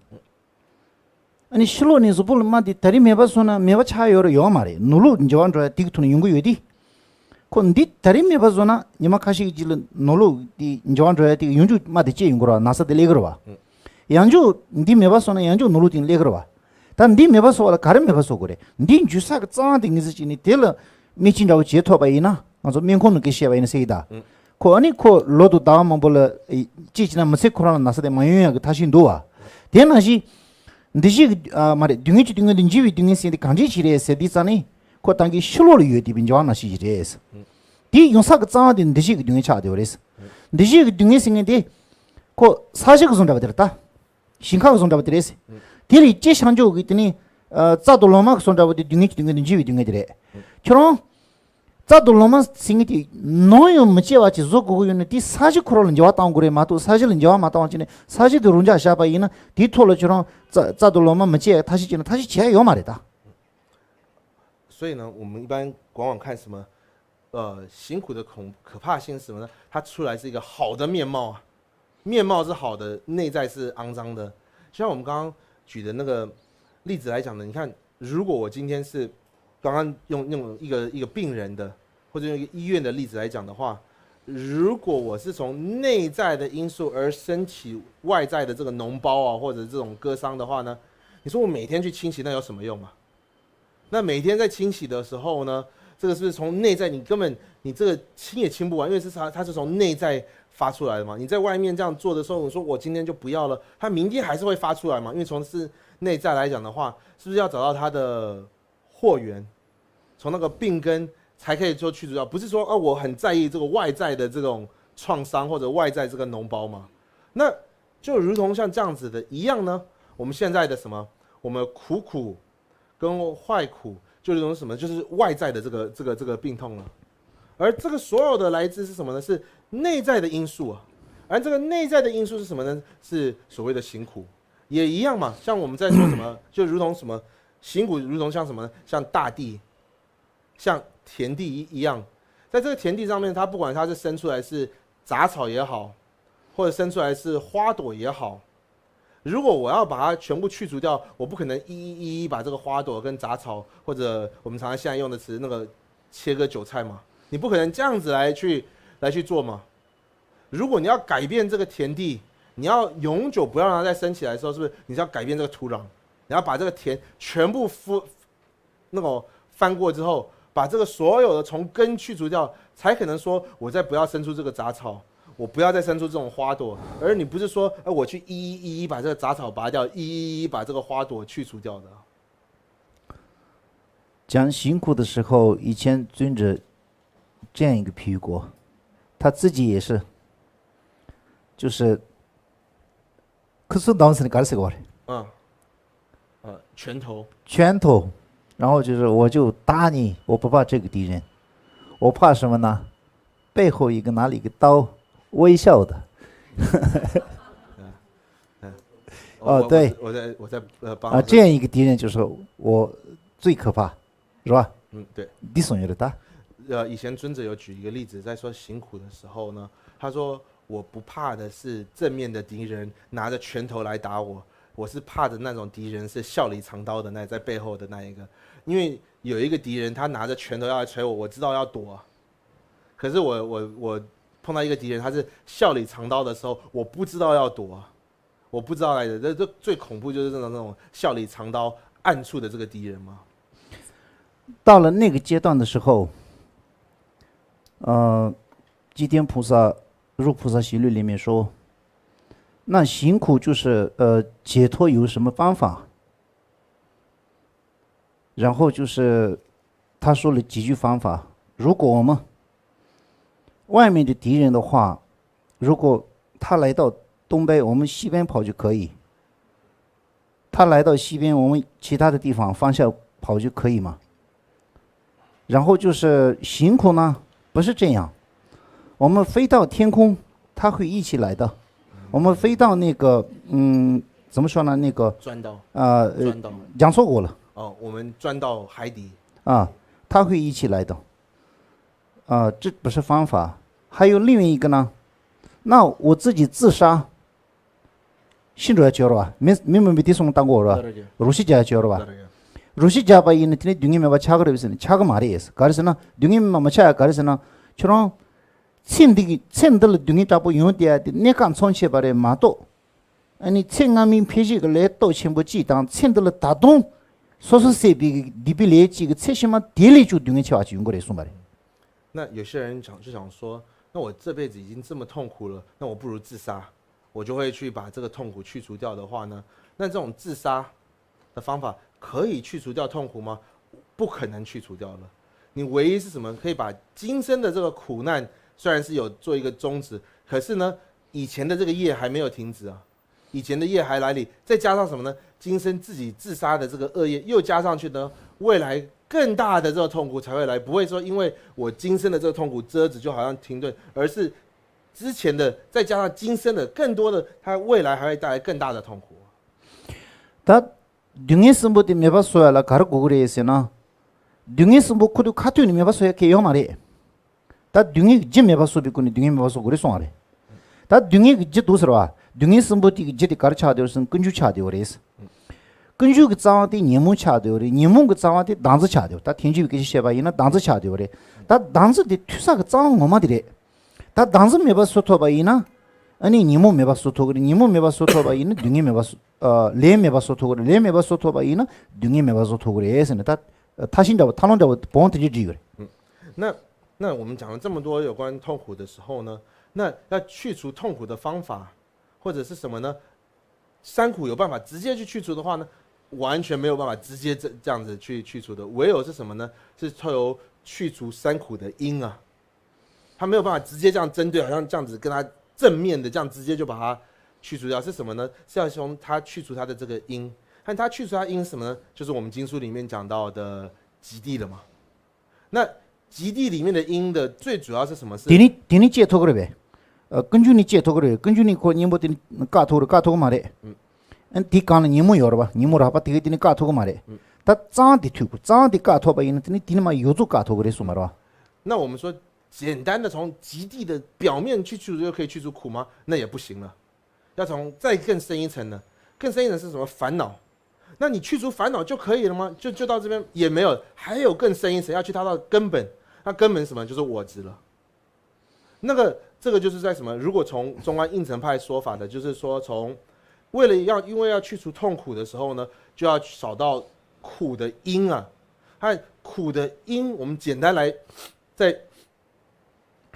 아니 실로니 스볼을 만디 다리 메바소나 메바 차요로 요 말이. 놀로 인제와 저 디토니 연구 요디. 콘디 다리 메바소나 니마카시 질 놀로 디 인제와 저 디 연주 마디 제 연구라 나사데 레그로 봐. 양주 디 메바소나 양주 놀로 딘 레그로 봐. 단디 메바소라 가르 메바소 그래. 니 주사가 짱데 니즈지니 델 미친다고 제토바이나. 아주 면콘은 게 시바이나 세이다. 코 아니 코 로도 다만 볼라 지지나 마세 코로나 나서데 마요야 다시 도와 대나시 ndishi mare dungi dinjiwi dungi sindi kanji chire sedisani ko tangi shulol yedi binjwana shi jires di yonsa ga tsa din ndishi dungi cha de ores ndishi dungi singi de ko saji ga zonda baderta shinka ga zonda baderes diri je shanjo gi tini za do loma ga zonda bade dungi dinjiwi dungi dire choro 자도 로만 싱이티 노요 무치와치 조고고요네 디 사지 코로는 저와 땅고레 마도 사실은 저와 마땅하지네 사지도 론자 샤바이나 디토로처럼 자도 로만 무치 다시 지는 다시 지야 요 말이다. 所以呢，我们一般往往看什么，辛苦的可怕性是什么呢？它出来是一个好的面貌啊，面貌是好的，内在是肮脏的。就像我们刚刚举的那个例子来讲呢，你看，如果我今天是刚刚用一个病人的，或者用一个医院的例子来讲的话，如果我是从内在的因素而升起外在的这个脓包啊，或者这种割伤的话呢，你说我每天去清洗那有什么用啊？那每天在清洗的时候呢，这个是不是从内在？你根本你这个清也清不完，因为它是从内在发出来的嘛。你在外面这样做的时候，你说我今天就不要了，它明天还是会发出来嘛。因为从是内在来讲的话，是不是要找到它的货源，从那个病根才可以做去除掉？不是说我很在意这个外在的这种创伤或者外在这个脓包嘛？那就如同像这样子的一样呢。我们现在的什么？我们苦跟坏苦。就这种什么，就是外在的这个病痛了，而这个所有的来自是什么呢？是内在的因素啊，而这个内在的因素是什么呢？是所谓的辛苦，也一样嘛。像我们在说什么，就如同什么辛苦，如同像什么，像大地，像田地一样，在这个田地上面，它不管它是生出来是杂草也好，或者生出来是花朵也好。如果我要把它全部去除掉，我不可能一一把这个花朵跟杂草，或者我们常常现在用的词那个切割韭菜嘛，你不可能这样子来去做嘛。如果你要改变这个田地，你要永久不要让它再生起来的时候，是不是你是要改变这个土壤？你要把这个田全部翻过之后，把这个所有的从根去除掉，才可能说我再不要生出这个杂草。我不要再生出这种花朵，而你不是说，我去一一把这个杂草拔掉，一把这个花朵去除掉的。讲辛苦的时候，以前尊者这样一个譬喻过，他自己也是，就是可是当时你干什么的？拳头，然后就是我就打你，我不怕这个敌人，我怕什么呢？背后一个拿了一个刀。微笑的，对，我在帮这样一个敌人就是我最可怕，是吧？对。你所有的大，以前尊者有举一个例子，在说辛苦的时候呢，他说我不怕的是正面的敌人拿着拳头来打我，我是怕的那种敌人是笑里藏刀的在背后的那一个，因为有一个敌人他拿着拳头要来捶我，我知道要躲，可是我。碰到一个敌人，他是笑里藏刀的时候，我不知道要躲，我不知道来的，这最恐怖就是那种笑里藏刀、暗处的这个敌人嘛。到了那个阶段的时候，寂天菩萨入菩萨行论里面说，那辛苦就是解脱有什么方法？然后就是他说了几句方法，如果我们外面的敌人的话，如果他来到东北，我们西边跑就可以；他来到西边，我们其他的地方方向跑就可以嘛。然后就是辛苦呢，不是这样，我们飞到天空，他会一起来的；我们飞到那个怎么说呢？那个钻到讲错过了。我们钻到海底他会一起来的。这不是方法。还有另外一个呢，那我自己自杀，信主要教了吧？没听说当过了吧？如是教教了吧？如是教吧？因为听dungi没把查个的意思，查个嘛的意思。搞的是呢dungi没嘛查，搞的是呢，저런 챈들 dungi 잡고 용대야 내가 손체 바래 마도 아니 챈감이 표시가 레또 챈부 지당 챈들 다동 소소세비 리빌레지 그 챈시마 딜리주 dungi 쳐와지 용거래 소말이。那有些人就想说，那我这辈子已经这么痛苦了，那我不如自杀，我就会去把这个痛苦去除掉的话呢，那这种自杀的方法可以去除掉痛苦吗？不可能去除掉了。你唯一是什么？可以把今生的这个苦难，虽然是有做一个终止，可是呢，以前的这个业还没有停止啊，以前的业还来临，再加上什么呢？今生自己自杀的这个恶业又加上去呢，未来更大的这个痛苦才会来，不会说因为我今生的这个痛苦遮止就好像停顿，而是之前的再加上今生的更多的，它未来还会带来更大的痛苦。다 등에서 뭐 때문에 봤어야라 가르고 그래서나 등에서 뭐 그도 카투니 매 봤어야 개요 말이. 다 등에 이제 매 봤어 비고니 등에 매 봤어 그래서 말이. 다 등에 이제 도서라. 등에서 뭐 이제 가르쳐 되어선 근주 차 되어 그래서. 근주 그 자한테 니무 차 되어 그래. 니무 그 자한테 단지 차 되어. 다 텐지 그 시에 봐이나 단지 차 되어 그래. 다 단지 대 투사 그 자한 뭐마디래. 다 단지 매 봤어 또 봐이나 아니 니모 매 봤어 또 그래. 니모 매 봤어 또 봐이나 등에 매 봤어 레 매 봤어 또 그래. 레 매 봤어 또 봐이나 등에 매 봤어 또 그래. 에서는 다 타신다고 타논다고 본한테 지지 그래. 那我们讲了这么多有关痛苦的时候呢，那要去除痛苦的方法或者是什么呢？三苦有办法直接去除的话呢，完全没有办法直接这样子去除的，唯有是什么呢？是透由去除三苦的因啊，他没有办法直接这样针对，好像这样子跟他正面的这样直接就把它去除掉，是什么呢？是要从他去除他的这个因，看他去除他因是什么呢？就是我们经书里面讲到的极地了嘛。那极地里面的因的最主要是什么？是你解脱个呗，根据你解脱个，根据你可你不的嘎脱个嘛的，第讲了你没有了吧？你没了把第你嘎脱个嘛的，他长的痛苦，长的嘎脱吧，因为你嘛有做嘎脱个的什么了？那我们说简单的从极地的表面去除就可以去除苦吗？那也不行了，要从再更深一层呢？更深一层是什么？烦恼。那你去除烦恼就可以了吗？就到这边也没有，还有更深一层，要去它到根本。那根本是什么？就是我执了。这个就是在什么？如果从中观应成派说法的，就是说因为要去除痛苦的时候呢，就要找到苦的因啊。和苦的因，我们简单来在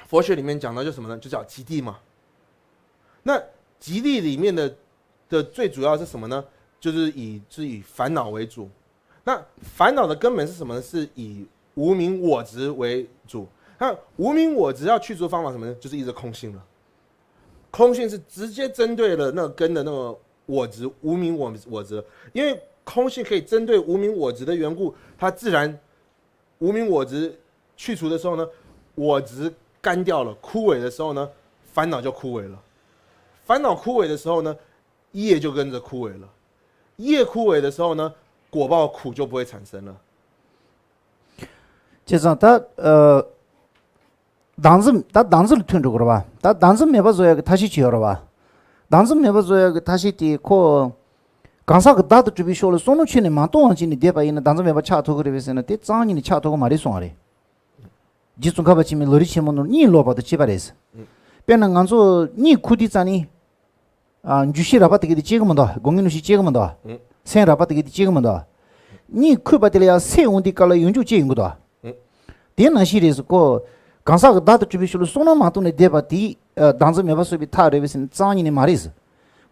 佛学里面讲到，就什么呢？就叫极地嘛。那极地里面的最主要是什么呢？就是以烦恼为主。那烦恼的根本是什么呢？是以无明我执为主。那无明我执要去除的方法是什么呢？就是一直空性了。空性是直接针对了那个根的那个我执，无明我执。因为空性可以针对无明我执的缘故，它自然无明我执去除的时候呢，我执干掉了，枯萎的时候呢，烦恼就枯萎了。烦恼枯萎的时候呢，业就跟着枯萎了。业枯萎的时候呢，果报苦就不会产生了。就这样，当时听着过了吧？当时没把做个他去教了吧？当时没把做个他去的可，刚才个大的准备学了，送了去呢嘛，多少钱的对吧？因为当时没把恰头个的为什呢？得早年的恰头个嘛的送的，就从卡把前面落的钱么弄，你落把的几百来是，别人讲说你苦的咋呢？啊，你就写了把这个的几个么多，公园东西几个么多，写了把这个的几个么多，你看把的了3万的搞了永久几个多，电脑系列是个。刚才个大的准备学了，送了马东的对吧？当时没把随便他的为什早年的嘛的是，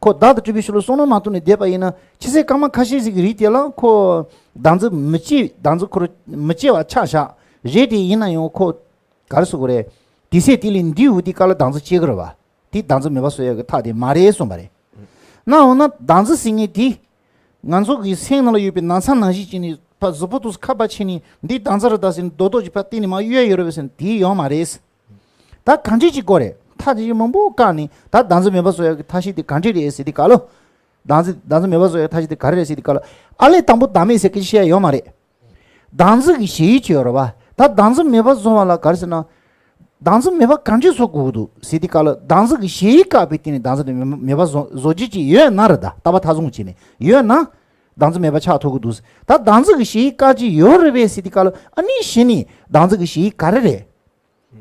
可大的准备学了，送了马东的对吧？因呢，其实刚嘛开始这个里点了，可当时没接，当时可能没接完恰下，热的因呢用可，搞说过嘞，第3、第2、第5的搞了当时接个了吧？当时没把随个他的嘛的送吧嘞，那当时新的俺说个现在了有比南昌那些经历。把日不都是卡巴钱呢？你当时的但是多就把店里嘛越有的为什第要嘛的意思，他感觉就过来，他就么不干呢？他当时没把说他是的感觉的意思的搞了，当时没把说他是的感觉的意思的搞了，阿来当不当没些个些要嘛的，当时个谁教了吧？他当时没把说完了搞的是呢，当时没把感觉说过度，谁的搞了？当时个谁搞不定的？当时的没把说几句越拿了的，他把他中去呢，越拿。当时没把恰头个都是，他当时个谁搞起有了呗？谁的搞了？啊，你心里当时个谁搞的嘞？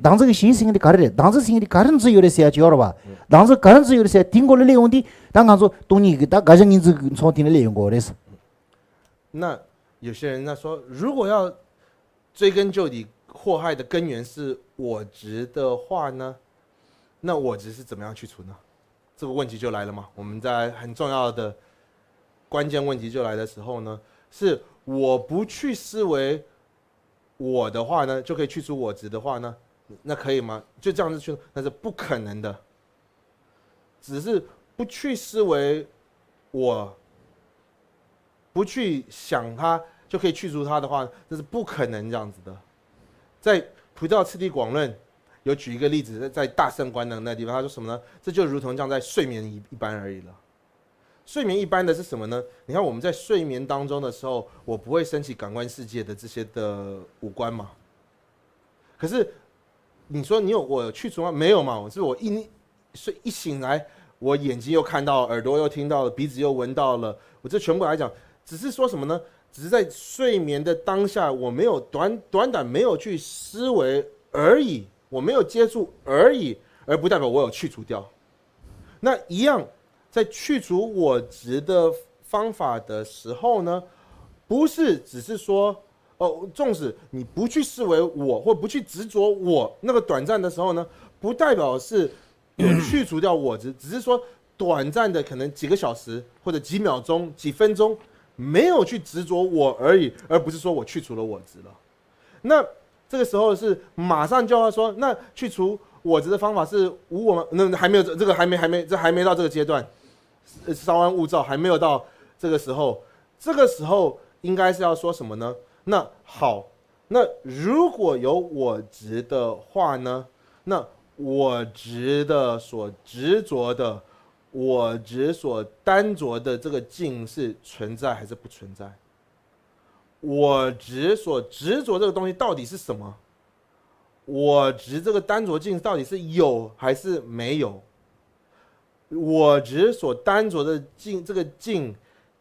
当时个谁心里搞的嘞？当时心里搞人只有的谁教了吧？当时搞人只有的谁听过的内容的，他讲说东尼个他搞上人子从听的内容过的是。那有些人说，如果要追根究底，祸害的根源是我执的话呢，那我执是怎么样去除呢？这个问题就来了嘛。我们在很重要的。关键问题就来的时候呢，是我不去思维我的话呢，就可以去除我执的话呢，那可以吗？就这样子去，那是不可能的。只是不去思维我，不去想它就可以去除它的话，这是不可能这样子的。在《普照次第广论》有举一个例子，在大圣观的那地方，他说什么呢？这就如同像在睡眠一般而已了。睡眠一般的是什么呢？你看我们在睡眠当中的时候，我不会升起感官世界的这些的五官嘛。可是你说我去除吗？没有嘛。是我一醒来，我眼睛又看到，耳朵又听到了，鼻子又闻到了。我这全部来讲，只是说什么呢？只是在睡眠的当下，我没有短没有去思维而已，我没有接触而已，而不代表我有去除掉。那一样。在去除我执的方法的时候呢，不是只是说纵使你不去视为我，或不去执着我那个短暂的时候呢，不代表是有去除掉我执，只是说短暂的可能几个小时或者几秒钟、几分钟没有去执着我而已，而不是说我去除了我执了。那这个时候是马上就要说，那去除我执的方法是无我吗？那还没有这个还没到这个阶段，稍安勿躁，还没有到这个时候。这个时候应该是要说什么呢？那好，那如果有我执的话呢？那我执的所执着的，我执所单着的这个境是存在还是不存在？我执所执着这个东西到底是什么？我执这个单着境到底是有还是没有？我执所单着的境，这个境，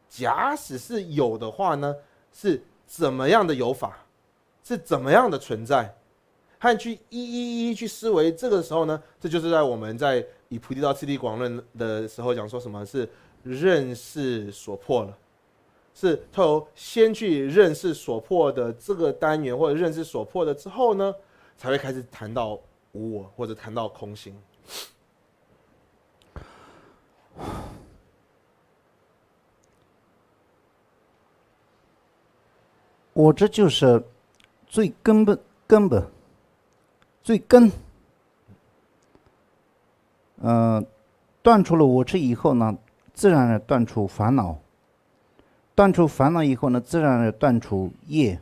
假使是有的话呢，是怎么样的有法？是怎么样的存在？和去一去思维，这个时候呢，这就是在我们在以菩提道次第广论的时候讲说什么是认识所破了，是透先去认识所破的这个单元，或者认识所破的之后呢，才会开始谈到无我，或者谈到空性。我这就是最根本最根。断除了我执以后呢，自然而断除烦恼。断除烦恼以后呢，自然而断除业。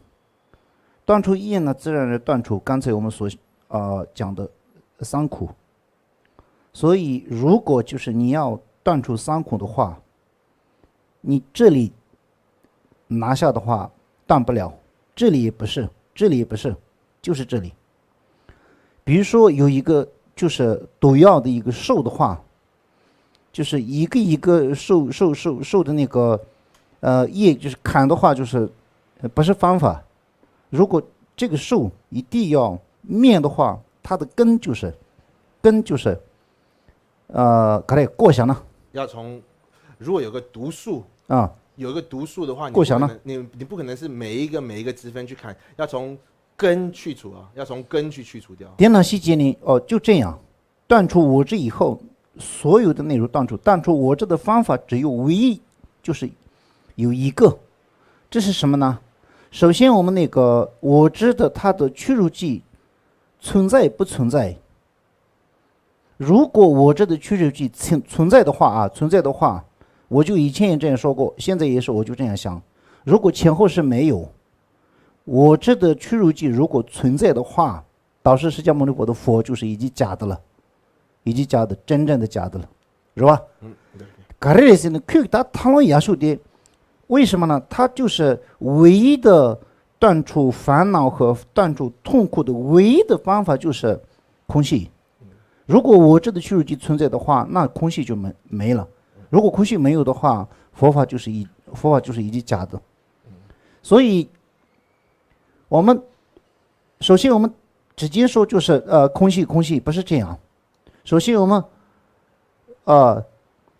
断除业呢，自然而断除刚才我们所讲的三苦。所以，如果就是你要断除三苦的话，你这里拿下的话断不了，这里也不是，这里也不是，就是这里。比如说有一个就是毒药的一个受的话，就是一个一个受的那个业，就是砍的话，就是不是方法。如果这个受一定要灭的话，它的根就是过想呢。要从如果有个毒素啊，有一个毒素的话，过想呢，你不可能是每一个支分去看，要从根去除啊，要从根去除掉。电脑细节呢，就这样断除我执以后，所有的内容断除我执的方法只有唯一，就是有一个，这是什么呢？首先我们那个我执的它的屈辱记存在不存在？如果我执的屈辱记存在的话，我就以前也这样说过，现在也是我就这样想。如果前后是没有，我执的屈辱记如果存在的话，导师释迦牟尼佛的佛就是已经假的了，已经假的，真正的假的了，是吧？为什么呢？它就是唯一的断除烦恼和断除痛苦的唯一的方法就是空隙。如果我执的屈辱记存在的话，那空隙就没了。如果空隙没有的话，佛法就是已经假的。所以我们首先我们直接说就是空隙不是这样。首先我们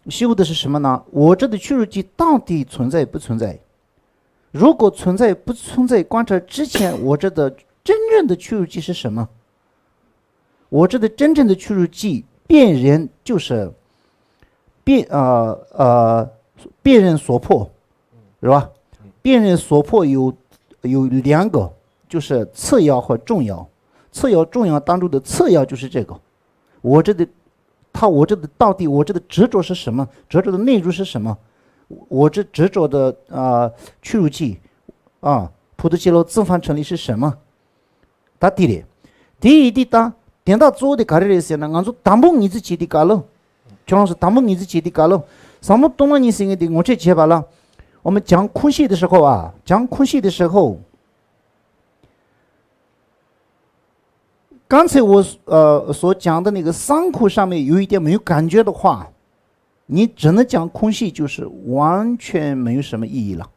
修的是什么呢？我执的屈辱记到底存在不存在？如果存在不存在，观察之前我执的真正的屈辱记是什么？我执的真正的屈辱记辨人就是辨人所破，是吧？辨人所破有两个，就是次要和重要。次要重要当中的次要就是这个，我执的到底我执的执着是什么？执着的内容是什么？我执着的屈辱记普陀揭罗自反成立是什么？答第一，第一答。点到做的卡里些呢，俺说当不你自己的干了，就是当不你自己的干了，什么东了你是的，我这结巴了。我们讲空隙的时候刚才我所讲的那个三苦上面有一点没有感觉的话，你只能讲空隙，就是完全没有什么意义了。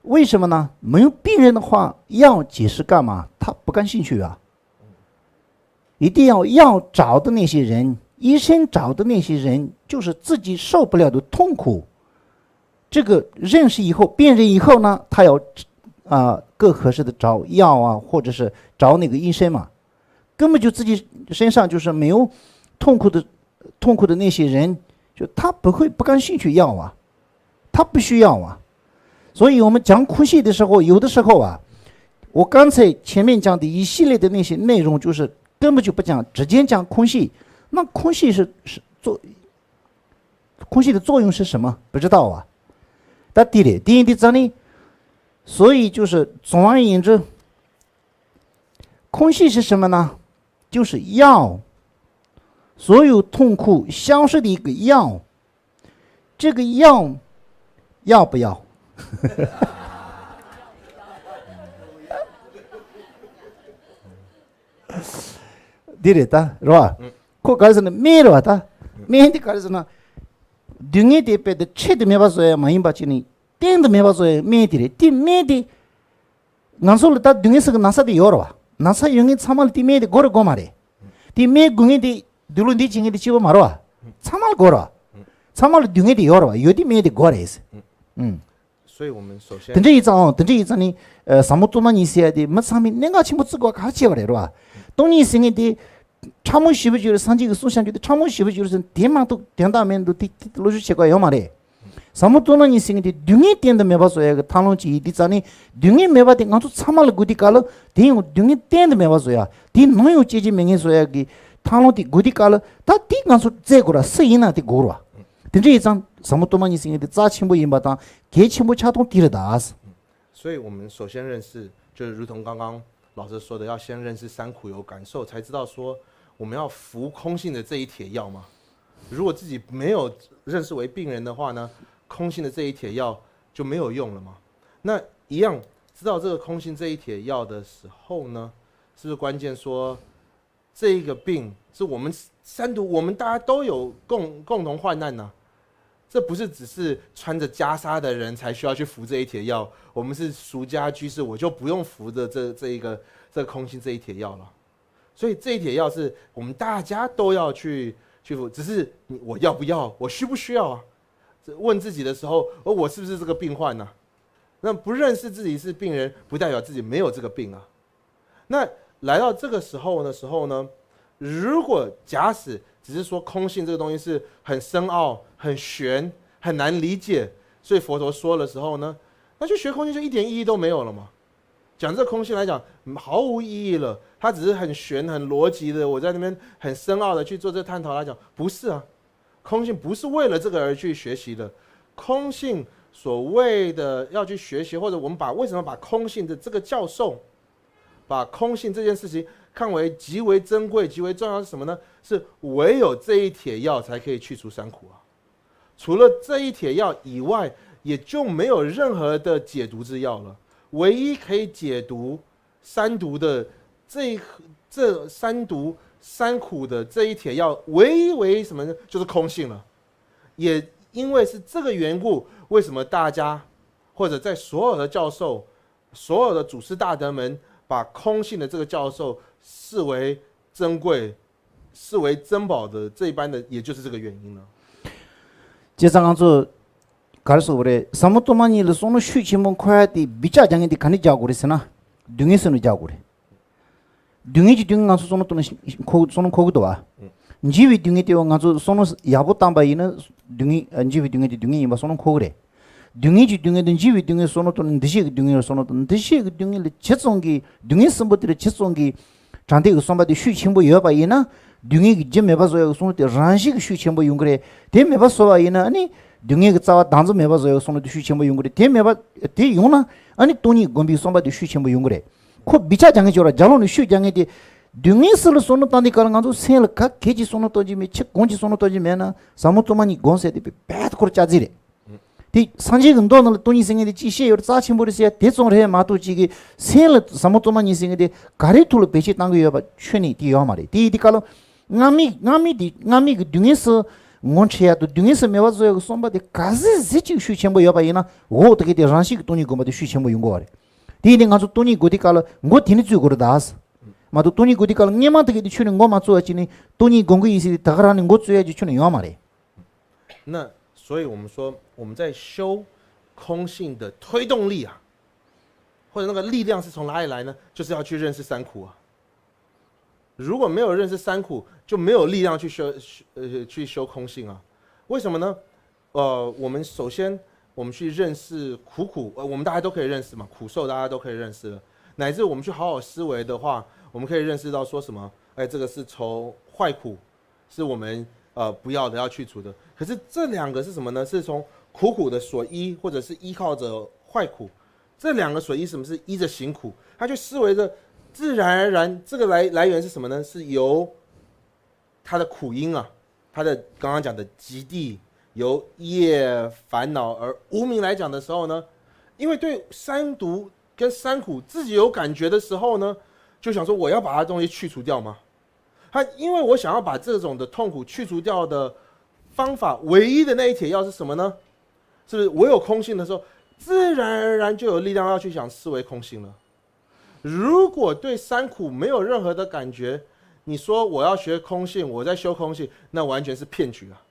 为什么呢？没有病人的话，要解释干嘛？他不感兴趣啊。一定要找的那些人，医生找的那些人，就是自己受不了的痛苦。这个认识以后，辨认以后呢，他要更合适的找药啊，或者是找那个医生嘛，根本就自己身上就是没有痛苦的那些人，就他不感兴趣要啊，他不需要啊。所以我们讲空性的时候，有的时候啊，我刚才前面讲的一系列的那些内容，就是根本就不讲，直接讲空性。那空性空性的作用是什么？不知道啊。但第一的这里，所以就是总而言之，空性是什么呢？就是药，所有痛苦消失的一个药。这个药要不要？对的，是吧？그 가르쳐는 매로 왔다. 매한테 가르쳐는 등에 대패도 체도 매봐서야 많이 받지니 땡도 매봐서야 매들이 띠 매디 난솔 다 등에서 나사도 열어와. 나사 영이 참을 띠 매디 걸어 고 말해. 띠 매 궁에디 둘은디 징에디 집어 말아. 참을 걸어. 참을 등에디 열어와. 요디 매디 걸어서. 所以我们首先 등제 이장이 사무토만 있어야 돼. 뭐 사미 내가 친구 쓰고 같이 그래라. 돈이 있으니 참모 시부지를 산지가 소상지도 참모 시부지를 대망도 된다면도 로주 제가 요 말에 사무토만 있으니 등이 땡도 매봐서야 그 탈론지 이디자니 등이 매봐대 가서 참을 구디깔 등이 땡도 매봐서야 디 노요 제지 명해서야 그 탈론디 구디깔 다디 가서 제고라 쓰이나디 고라 등제 이장 사무토만 있으니 자 친구 임바다 개 친구 차동 디르다스 所以我们首先认识，就是如同刚刚老师说的，要先认识三苦有感受，才知道说我们要服空性的这一帖药嘛。如果自己没有认识为病人的话呢，空性的这一帖药就没有用了嘛。那一样知道这个空性这一帖药的时候呢，是不是关键说这一个病是我们三毒，我们大家都有共同患难呢、这不是只是穿着袈裟的人才需要去服这一帖药，我们是俗家居士，我就不用服的这个空性这一帖药了。所以这一帖药是我们大家都要去服，只是我要不要，我需不需要啊？问自己的时候，我是不是这个病患呢、那不认识自己是病人，不代表自己没有这个病啊。那来到这个时候呢，如果假使只是说空性这个东西是很深奥、很玄、很难理解，所以佛陀说的时候呢，那就学空性就一点意义都没有了嘛。讲这空性来讲，毫无意义了。它只是很玄、很逻辑的，我在那边很深奥的去做这探讨来讲，不是啊。空性不是为了这个而去学习的。空性所谓的要去学习，或者我们为什么把空性的这个教授，把空性这件事情看为极为珍贵、极为重要是什么呢？是唯有这一帖药才可以去除三苦啊。除了这一帖药以外，也就没有任何的解毒之药了。唯一可以解毒三毒的这三毒三苦的这一帖药，唯一什么呢？就是空性了。也因为是这个缘故，为什么大家或者在所有的教授、所有的祖师大德们，把空性的这个教授视为珍贵、视为珍宝的这一般的，也就是这个原因了。제상한서 가르쳐 그래 사무토만이를 손을 쉬치면 코야디 미자장인데 간이 자고 그랬으나 등에서는 자고 그래 등이지 등 가서 손을 또는 손은 거기도 와 지위 등에 떼어 가서 손을 야보 담바이는 등이 지위 등에 등이 뭐 손은 거 그래 등이지 등에든 지위 등에 손을 또는 드시 등에 손을 또는 드시 등에 제송기 등에 선보들의 제송기 잔대 그 손바디 쉬치면 여바이나 등이 좀 해봐서요 손을 때 란식 쉬치면 용그래 대 해봐서와이나 아니 등에 그 자와 단zo 매봐서요 손을 쉬치면 용그래 대 매봐 대 용나 아니 돈이 곰비 손바디 쉬치면 용그래 코 비차 장에 줘라 잘로는 쉬 장에 대 등에서 손을 단디 가는 가도 생각 계지 손을 떠지면 책 공지 손을 떠지면은 사무토만이 곤세 대 배트 코 짜지래 디 산지근 돈을 돈이 생기데 지시에 짜친 버리세요 대송을 해 마도지기 셀 사무토만이 생기데 가리툴 배치 땅거 여봐 춘이 디요 말이 디디깔로 나미 그 등에서 몬치야도 등에서 매와서 손바데 가지 지치 쉬쳔보 여봐이나 오 어떻게 돼 ran식 돈이 고마도 쉬쳔보 용거 말이 디디 가서 돈이 고디깔로 뭐 디니 주고로 다스 마도 돈이 고디깔로 녀만테 게 추는 거 맞춰지니 돈이 공고 이시 다가라는 것 줘야지 추는 요 말이 那所以我们说我们在修空性的推动力啊，或或者那个力量是从哪里来呢？就是要去认识三苦啊。如果没有认识三苦，就没有力量去修空性啊。为什么呢？我们首先我们去认识苦，我们大家都可以认识嘛，苦受大家都可以认识了，乃至我们去好好思维的话，我们可以认识到说什么？这个是从坏苦，是我们不要的要去除的。可是这两个是什么呢？是从苦的所依，或者是依靠着坏苦，这两个所依什么是依着行苦，他去思维着。自然而然，这个来源是什么呢？是由它的苦因啊，它的刚刚讲的极地，由业烦恼而无明来讲的时候呢，因为对三毒跟三苦自己有感觉的时候呢，就想说我要把它东西去除掉吗？因为我想要把这种的痛苦去除掉的方法，唯一的那一铁药是什么呢？是不是我有空性的时候，自然而然就有力量要去想思维空性了？如果对三苦没有任何的感觉，你说我要学空性，我在修空性，那完全是骗局啊，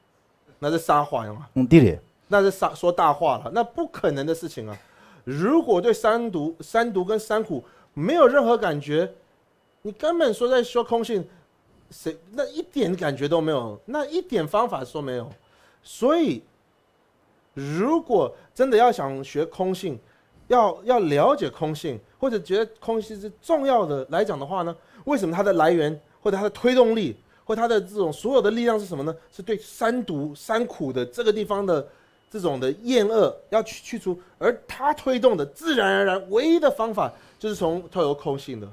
那是撒谎啊，对的，那是说大话了，那不可能的事情啊。如果对三毒跟三苦没有任何感觉，你根本说在修空性，那一点感觉都没有，那一点方法说没有。所以，如果真的要想学空性，要了解空性，或者觉得空性是重要的来讲的话呢，为什么它的来源或者它的推动力或它的这种所有的力量是什么呢？是对三毒三苦的这个地方的这种的厌恶要去除，而它推动的自然而然唯一的方法就是从透由空性的，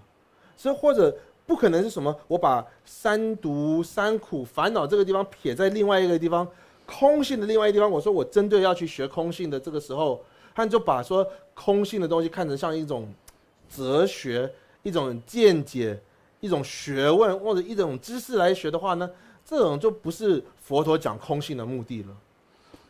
所以或者不可能是什么？我把三毒三苦烦恼这个地方撇在另外一个地方，空性的另外一个地方，我说我针对要去学空性的这个时候。他就把说空性的东西看成像一种哲学、一种见解、一种学问或者一种知识来学的话呢，这种就不是佛陀讲空性的目的了。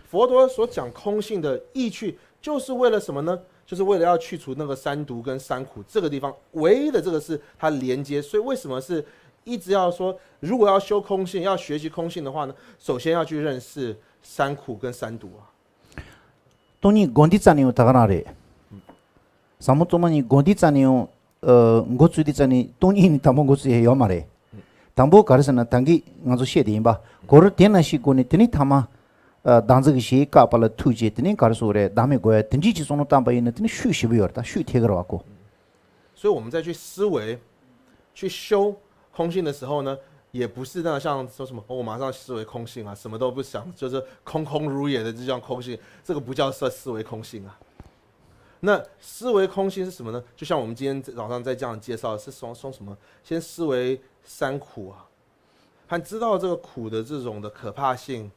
佛陀所讲空性的意趣，就是为了什么呢？就是为了要去除那个三毒跟三苦这个地方，唯一的这个是它连接。所以为什么是一直要说，如果要修空性、要学习空性的话呢，首先要去认识三苦跟三毒啊。돈이 gond이잖아요 다가나래. 사무토만이 gond이잖아요. 고츠디잖니 돈이 담은 고츠에 요마래. 담보 가르스나 당기 ngazo shedeimba. 고르 테나시 고니 테니 타마 당즈기 시까 발라 투제 테니 가르소래 다음에 고야 든지지 소노 담바이는 테니 쉬시비요다. 쉬테거로 왔고. 所以我们再去思维、去修空性的时候呢，也不是那像说什么、我马上思维空性啊，什么都不想，就是空空如也的就叫空性，这个不叫思维空性啊。那思维空性是什么呢？就像我们今天早上在这样介绍，是从什么？先思维三苦啊，和知道这个苦的这种的可怕性，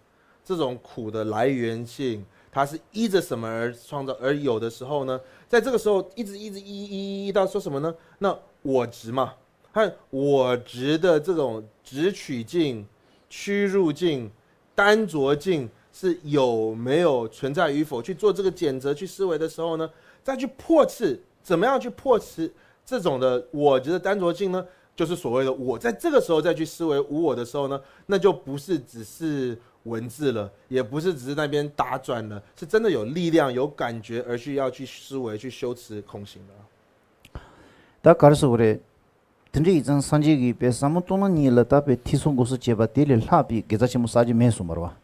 这种苦的来源性，它是依着什么而创造而有的时候呢？在这个时候一直依到说什么呢？那我执嘛。和我执的这种执取境、屈入境、单着境是有没有存在与否，去做这个检责、去思维的时候呢，再去破斥，怎么样去破斥这种的我执的单着境呢？就是所谓的我在这个时候再去思维无我的时候呢，那就不是只是文字了，也不是只是那边打转了，是真的有力量、有感觉而去要去思维、去修持空性的。다 가르쳐 그래. 근데 이전 산지기 배사무 또는 일다 배 티송고스 제바 딜을 합이 게자치무 사지 메수 말와.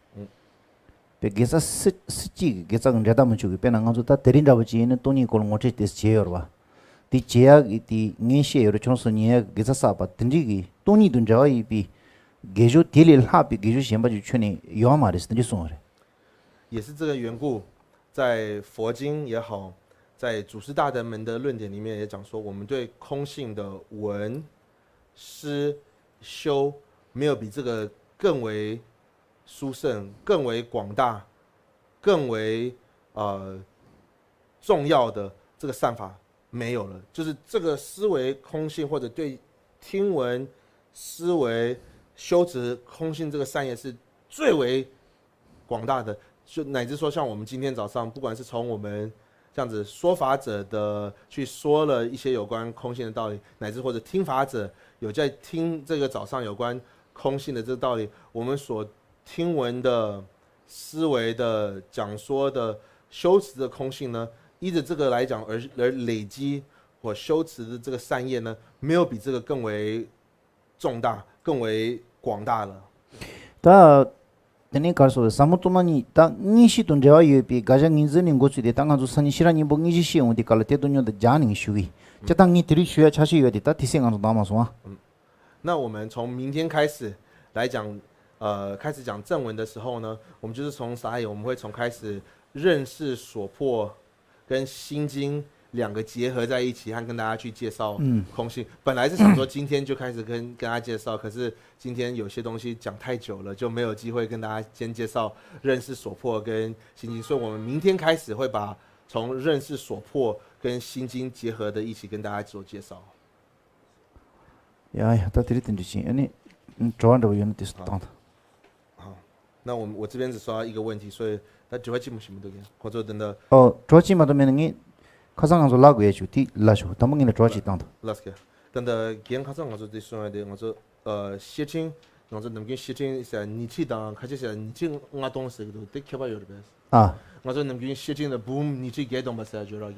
배 게자 스지 게자는 레다문 주기 배낭가서 데린다버지는 돈이 걸 못해 됐지 제여와. 디 제약 디 녜셰 여러 총선이야 게자사바 든지기 돈이 든자이 비 게조 딜을 합이 게조 셴바지 춘이 요아 말했을 때 송어래. 也是这个缘故，在佛经也好。在祖师大德们的论点里面也讲说，我们对空性的闻、思、修，没有比这个更为殊胜、更为广大、更为重要的这个善法没有了。就是这个思维空性，或者对听闻、思维、修持空性这个善业是最为广大的。就乃至说，像我们今天早上，不管是从我们这样子说法者的去说了一些有关空性的道理，乃至或者听法者有在听这个早上有关空性的这个道理，我们所听闻的、思维的、讲说的、修持的空性呢，依着这个来讲而累积或修持的这个善业呢，没有比这个更为重大、更为广大了。다 되니 가서 사무토마니 다 니시돈 제와이비 가장인즈니 고치데 땅가주 선시라니 봉이지 시용디 깔 때돈요데 자닝 슈기 자당니 들이 슈야 차시여디 다 티생안도 남아서 那我们从明天开始来讲，开始讲正文的时候呢，我们就是从啥也，我们会从开始认识所破跟心经两个结合在一起，和跟大家去介绍空性。本来是想说今天就开始跟大家介绍，可是今天有些东西讲太久了，就没有机会跟大家先介绍认识所破跟心经，所以我们明天开始会把从认识所破跟心经结合的一起跟大家做介绍。 야야 다 들이든지 아니 좋아한다고 연뜻 다 好，那我这边只刷一个问题，所以他只会进不行的，或者等到 좋지마도면은 가상한소 라고 해주디 라쇼 담응이나 좋아지 땅다 라스케等到见卡上我说这说的我说写清我说能跟写清是你去当开始是你去我东西都得开吧有的呗 아 我说能跟写清的 boom 你去改动吧是就了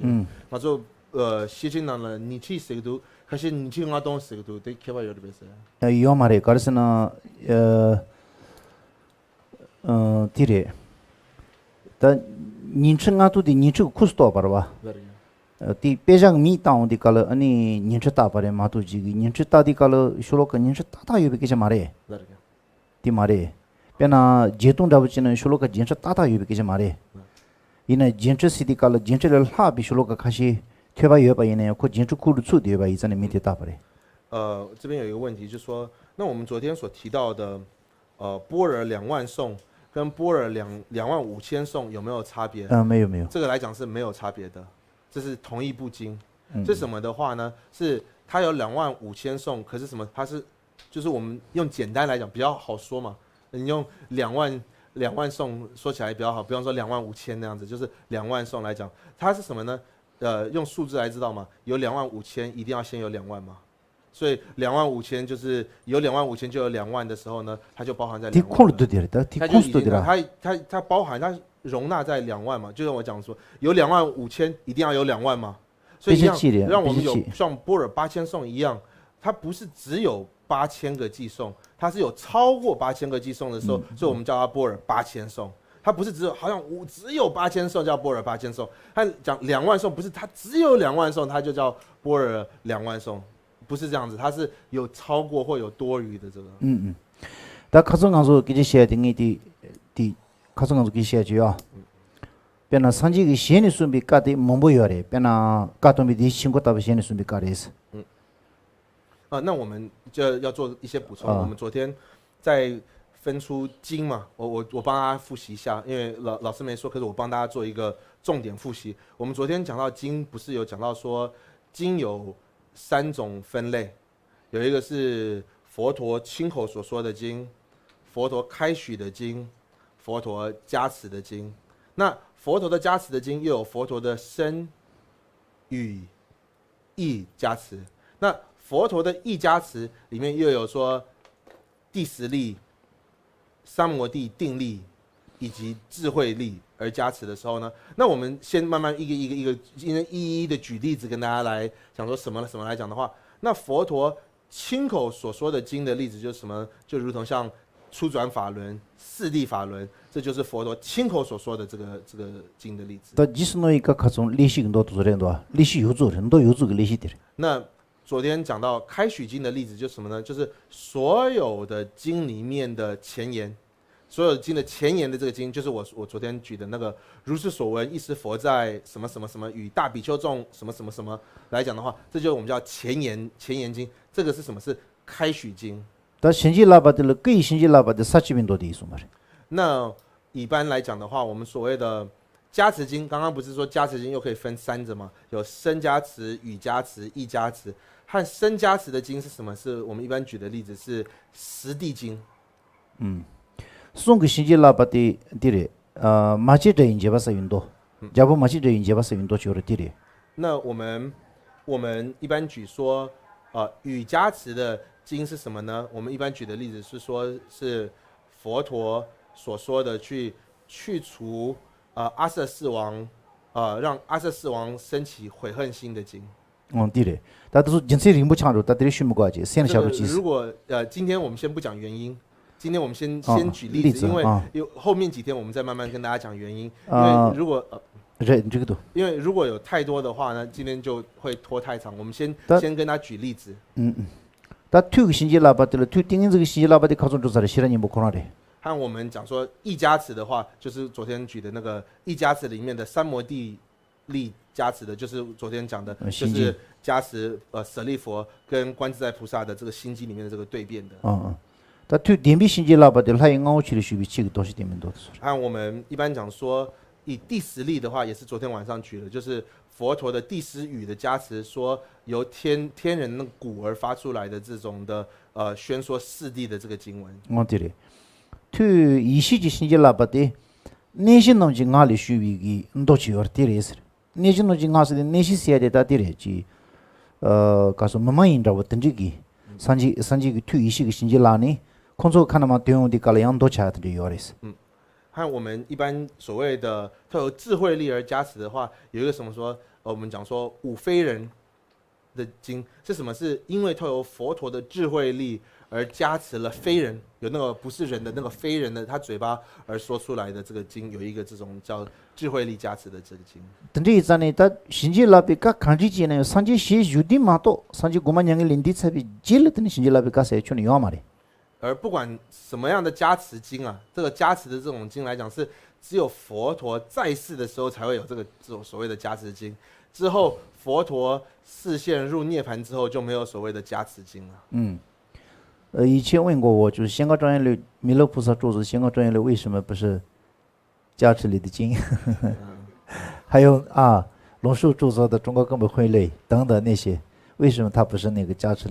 我说写清了你去谁都开始你去我东西都得开吧有的呗是 이 말에 가르스나 디레 다 닌층아도디 닌층 쿠스도 봐봐 티 빼장 미 다운디 깔 아니 닌층 따바레 마도지기 닌층 따디 깔 쇼로카 닌층 따다 유비케 말해 티 말해 페나 제동 잡지는 쇼로카 닌층 따다 유비케 말해 이나 닌층 시디 깔 닌층을 하비 쇼로카 가시 퇴바 여바 이네 코 닌층 쿠르 추디 바 이전에 밑에 따바레 这边有一个问题，就是说，那我们昨天所提到的，般若2万颂跟般若25000颂有没有差别？没有。这个来讲是没有差别的，这是同一部经。这什么的话呢？是它有25000颂，可是什么？它是就是我们用简单来讲比较好说嘛。你用2万颂说起来比较好，比方说25000那样子，就是2万颂来讲，它是什么呢？用数字来知道嘛？有25000，一定要先有2万嘛。 所以25000就是有25000就有2万的时候呢，它就包含在2万。它包含它容纳在2万嘛，就像我讲说，有25000一定要有2万嘛，所以一样让我们有像般若8000颂一样，它不是只有8000个寄颂，它是有超过8000个寄颂的时候，所以我们叫它般若8000颂。它不是只有好像只有8000颂叫般若8000颂，它讲2万颂不是它只有2万颂，它就叫般若2万颂。 不是这样子，它是有超过或有多余的这个。다 가정가서 기지 시야 등이 디 가정가서 기시야지요. 변나 산지기 시에니 순비 까디 몸보여래. 변나 까도미 디 친구 따비 시에니 순비 까레스. 那我们就要做一些补充。我们昨天在分出经嘛，我帮大家复习一下，因为老师没说，可是我帮大家做一个重点复习。我们昨天讲到经，不是有讲到说经有 3种分类，有一个是佛陀亲口所说的经，佛陀开许的经，佛陀加持的经。那佛陀的加持的经又有佛陀的身、语、意加持。那佛陀的意加持里面又有说第10力、三摩地定力以及智慧力而加持的时候呢，那我们先慢慢一个一一的举例子跟大家来讲说什么来讲的话，那佛陀亲口所说的经的例子就是什么？就如同像初转法轮、四谛法轮，这就是佛陀亲口所说的这个经的例子。 다 지스노이가 가정 리식도 도저ren도 리식 요조ren도 요조가 리식들. 那昨天讲到开许经的例子就是什么呢？就是所有的经里面的前言。 所有经的前言的这个经，就是我昨天举的那个如是所闻，一时佛在什么什么什么与大比丘众什么什么什么来讲的话，这就是我们叫前言经。这个是什么？是开许经。 다 신지라바들 그 신지라바들 사치빈도 돼 있어 말이야. 那一般来讲的话，我们所谓的加持经，刚刚不是说加持经又可以分3者吗？有身加持、语加持、意加持。和身加持的经是什么？是我们一般举的例子是十地经。송그 신지라바디 디레 마치저 인제바사 윤도 자부 마치저 인제바사 윤도 지오르 디레 那我们一般举说语加持的经是什么呢？我们一般举的例子是说是佛陀所说的去除阿舍四王让阿瑟四王升起悔恨心的经。对嘞，大都是今次人不强着，大都宣布过去，先小路其实。如果今天我们先不讲原因，今天我们先举例子，因为后面几天我们再慢慢跟大家讲原因。因为如果因为如果有太多的话呢，今天就会拖太长。我们先跟他举例子。다 투 신지 라바들 투 띵인这个신지 라바들 가서 조사를 실현이 못 거나래. 和我们讲说异加持的话，就是昨天举的那个异加持里面的三摩地力加持的，就是昨天讲的，就是加持舍利佛跟观自在菩萨的这个心经里面的这个对变的。다 투 뎀비 신지 라바들 하이 응아오치를 슈비치 도시 되면 도. 和我们一般讲说以第十力的话，也是昨天晚上举的，就是佛陀的第十语的加持，说由天人的骨而发出来的这种的宣说四谛的这个经文。对嘞。투 이시지 신지 라바데 내신놈 징알이 슈비기 도치 어티레스. 내신놈 징아스데 내시시야데 다디레지. 가서 마마인다고 던지기. 산지 투 이시기 신지 라니 콘소 카나마 되용디 깔양 도차드 요레스. 和我们一般所谓的透由智慧力而加持的话，有一个什么说，我们讲说五非人的经是什么？是因为透由佛陀的智慧力而加持了非人，有那个不是人的那个非人的他嘴巴而说出来的这个经，有一个这种叫智慧力加持的这个经。근데 있잖아요. 다 신지라비가 강지지네요. 산지 시 유디마도 산지 고만양의 린디차비 질르더니 신지라비가 세춘이 요 말이. 而不管什么样的加持经啊，这个加持的这种经来讲，是只有佛陀在世的时候才会有这种所谓的加持经，之后佛陀示现入涅槃之后就没有所谓的加持经了。以前问过我，就是香港专业类弥勒菩萨住持，香港专业类为什么不是加持里的经？还有龙树著作的中国根本会类等等那些，为什么它不是那个加持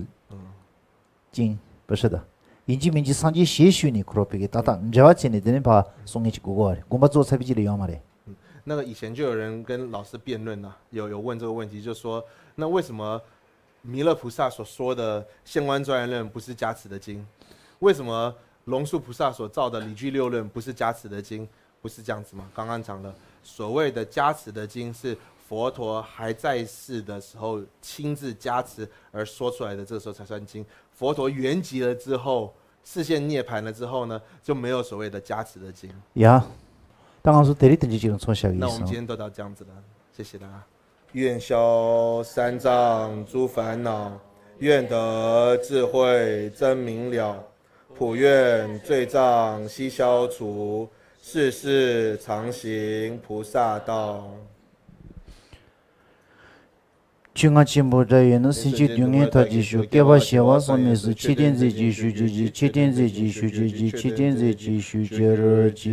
经？不是的。 인지민지 상지 시슈니 크로피게 따다 저와치니 되는 바 송이치 고고 공부做才比的样嘛嘞。那个以前就有人跟老师辩论啊，有问这个问题，就说那为什么弥勒菩萨所说的现观庄严论不是加持的经？为什么龙树菩萨所造的理具六论不是加持的经？不是这样子吗？刚刚讲了，所谓的加持的经是佛陀还在世的时候亲自加持而说出来的，这个时候才算经。 佛陀圆寂了之后，视现涅槃了之后呢，就没有所谓的加持的经。呀，当然是得力等级这种从小意思。那我们今天都到这样子了，谢谢大家。愿消三障诸烦恼，愿得智慧真明了，普愿罪障悉消除，世世常行菩萨道。 중앙진보자에는 시지 중에 타지슈 깨바시와 소메스 치덴제 지슈지지 치덴제 지슈지지 치덴제 지슈저지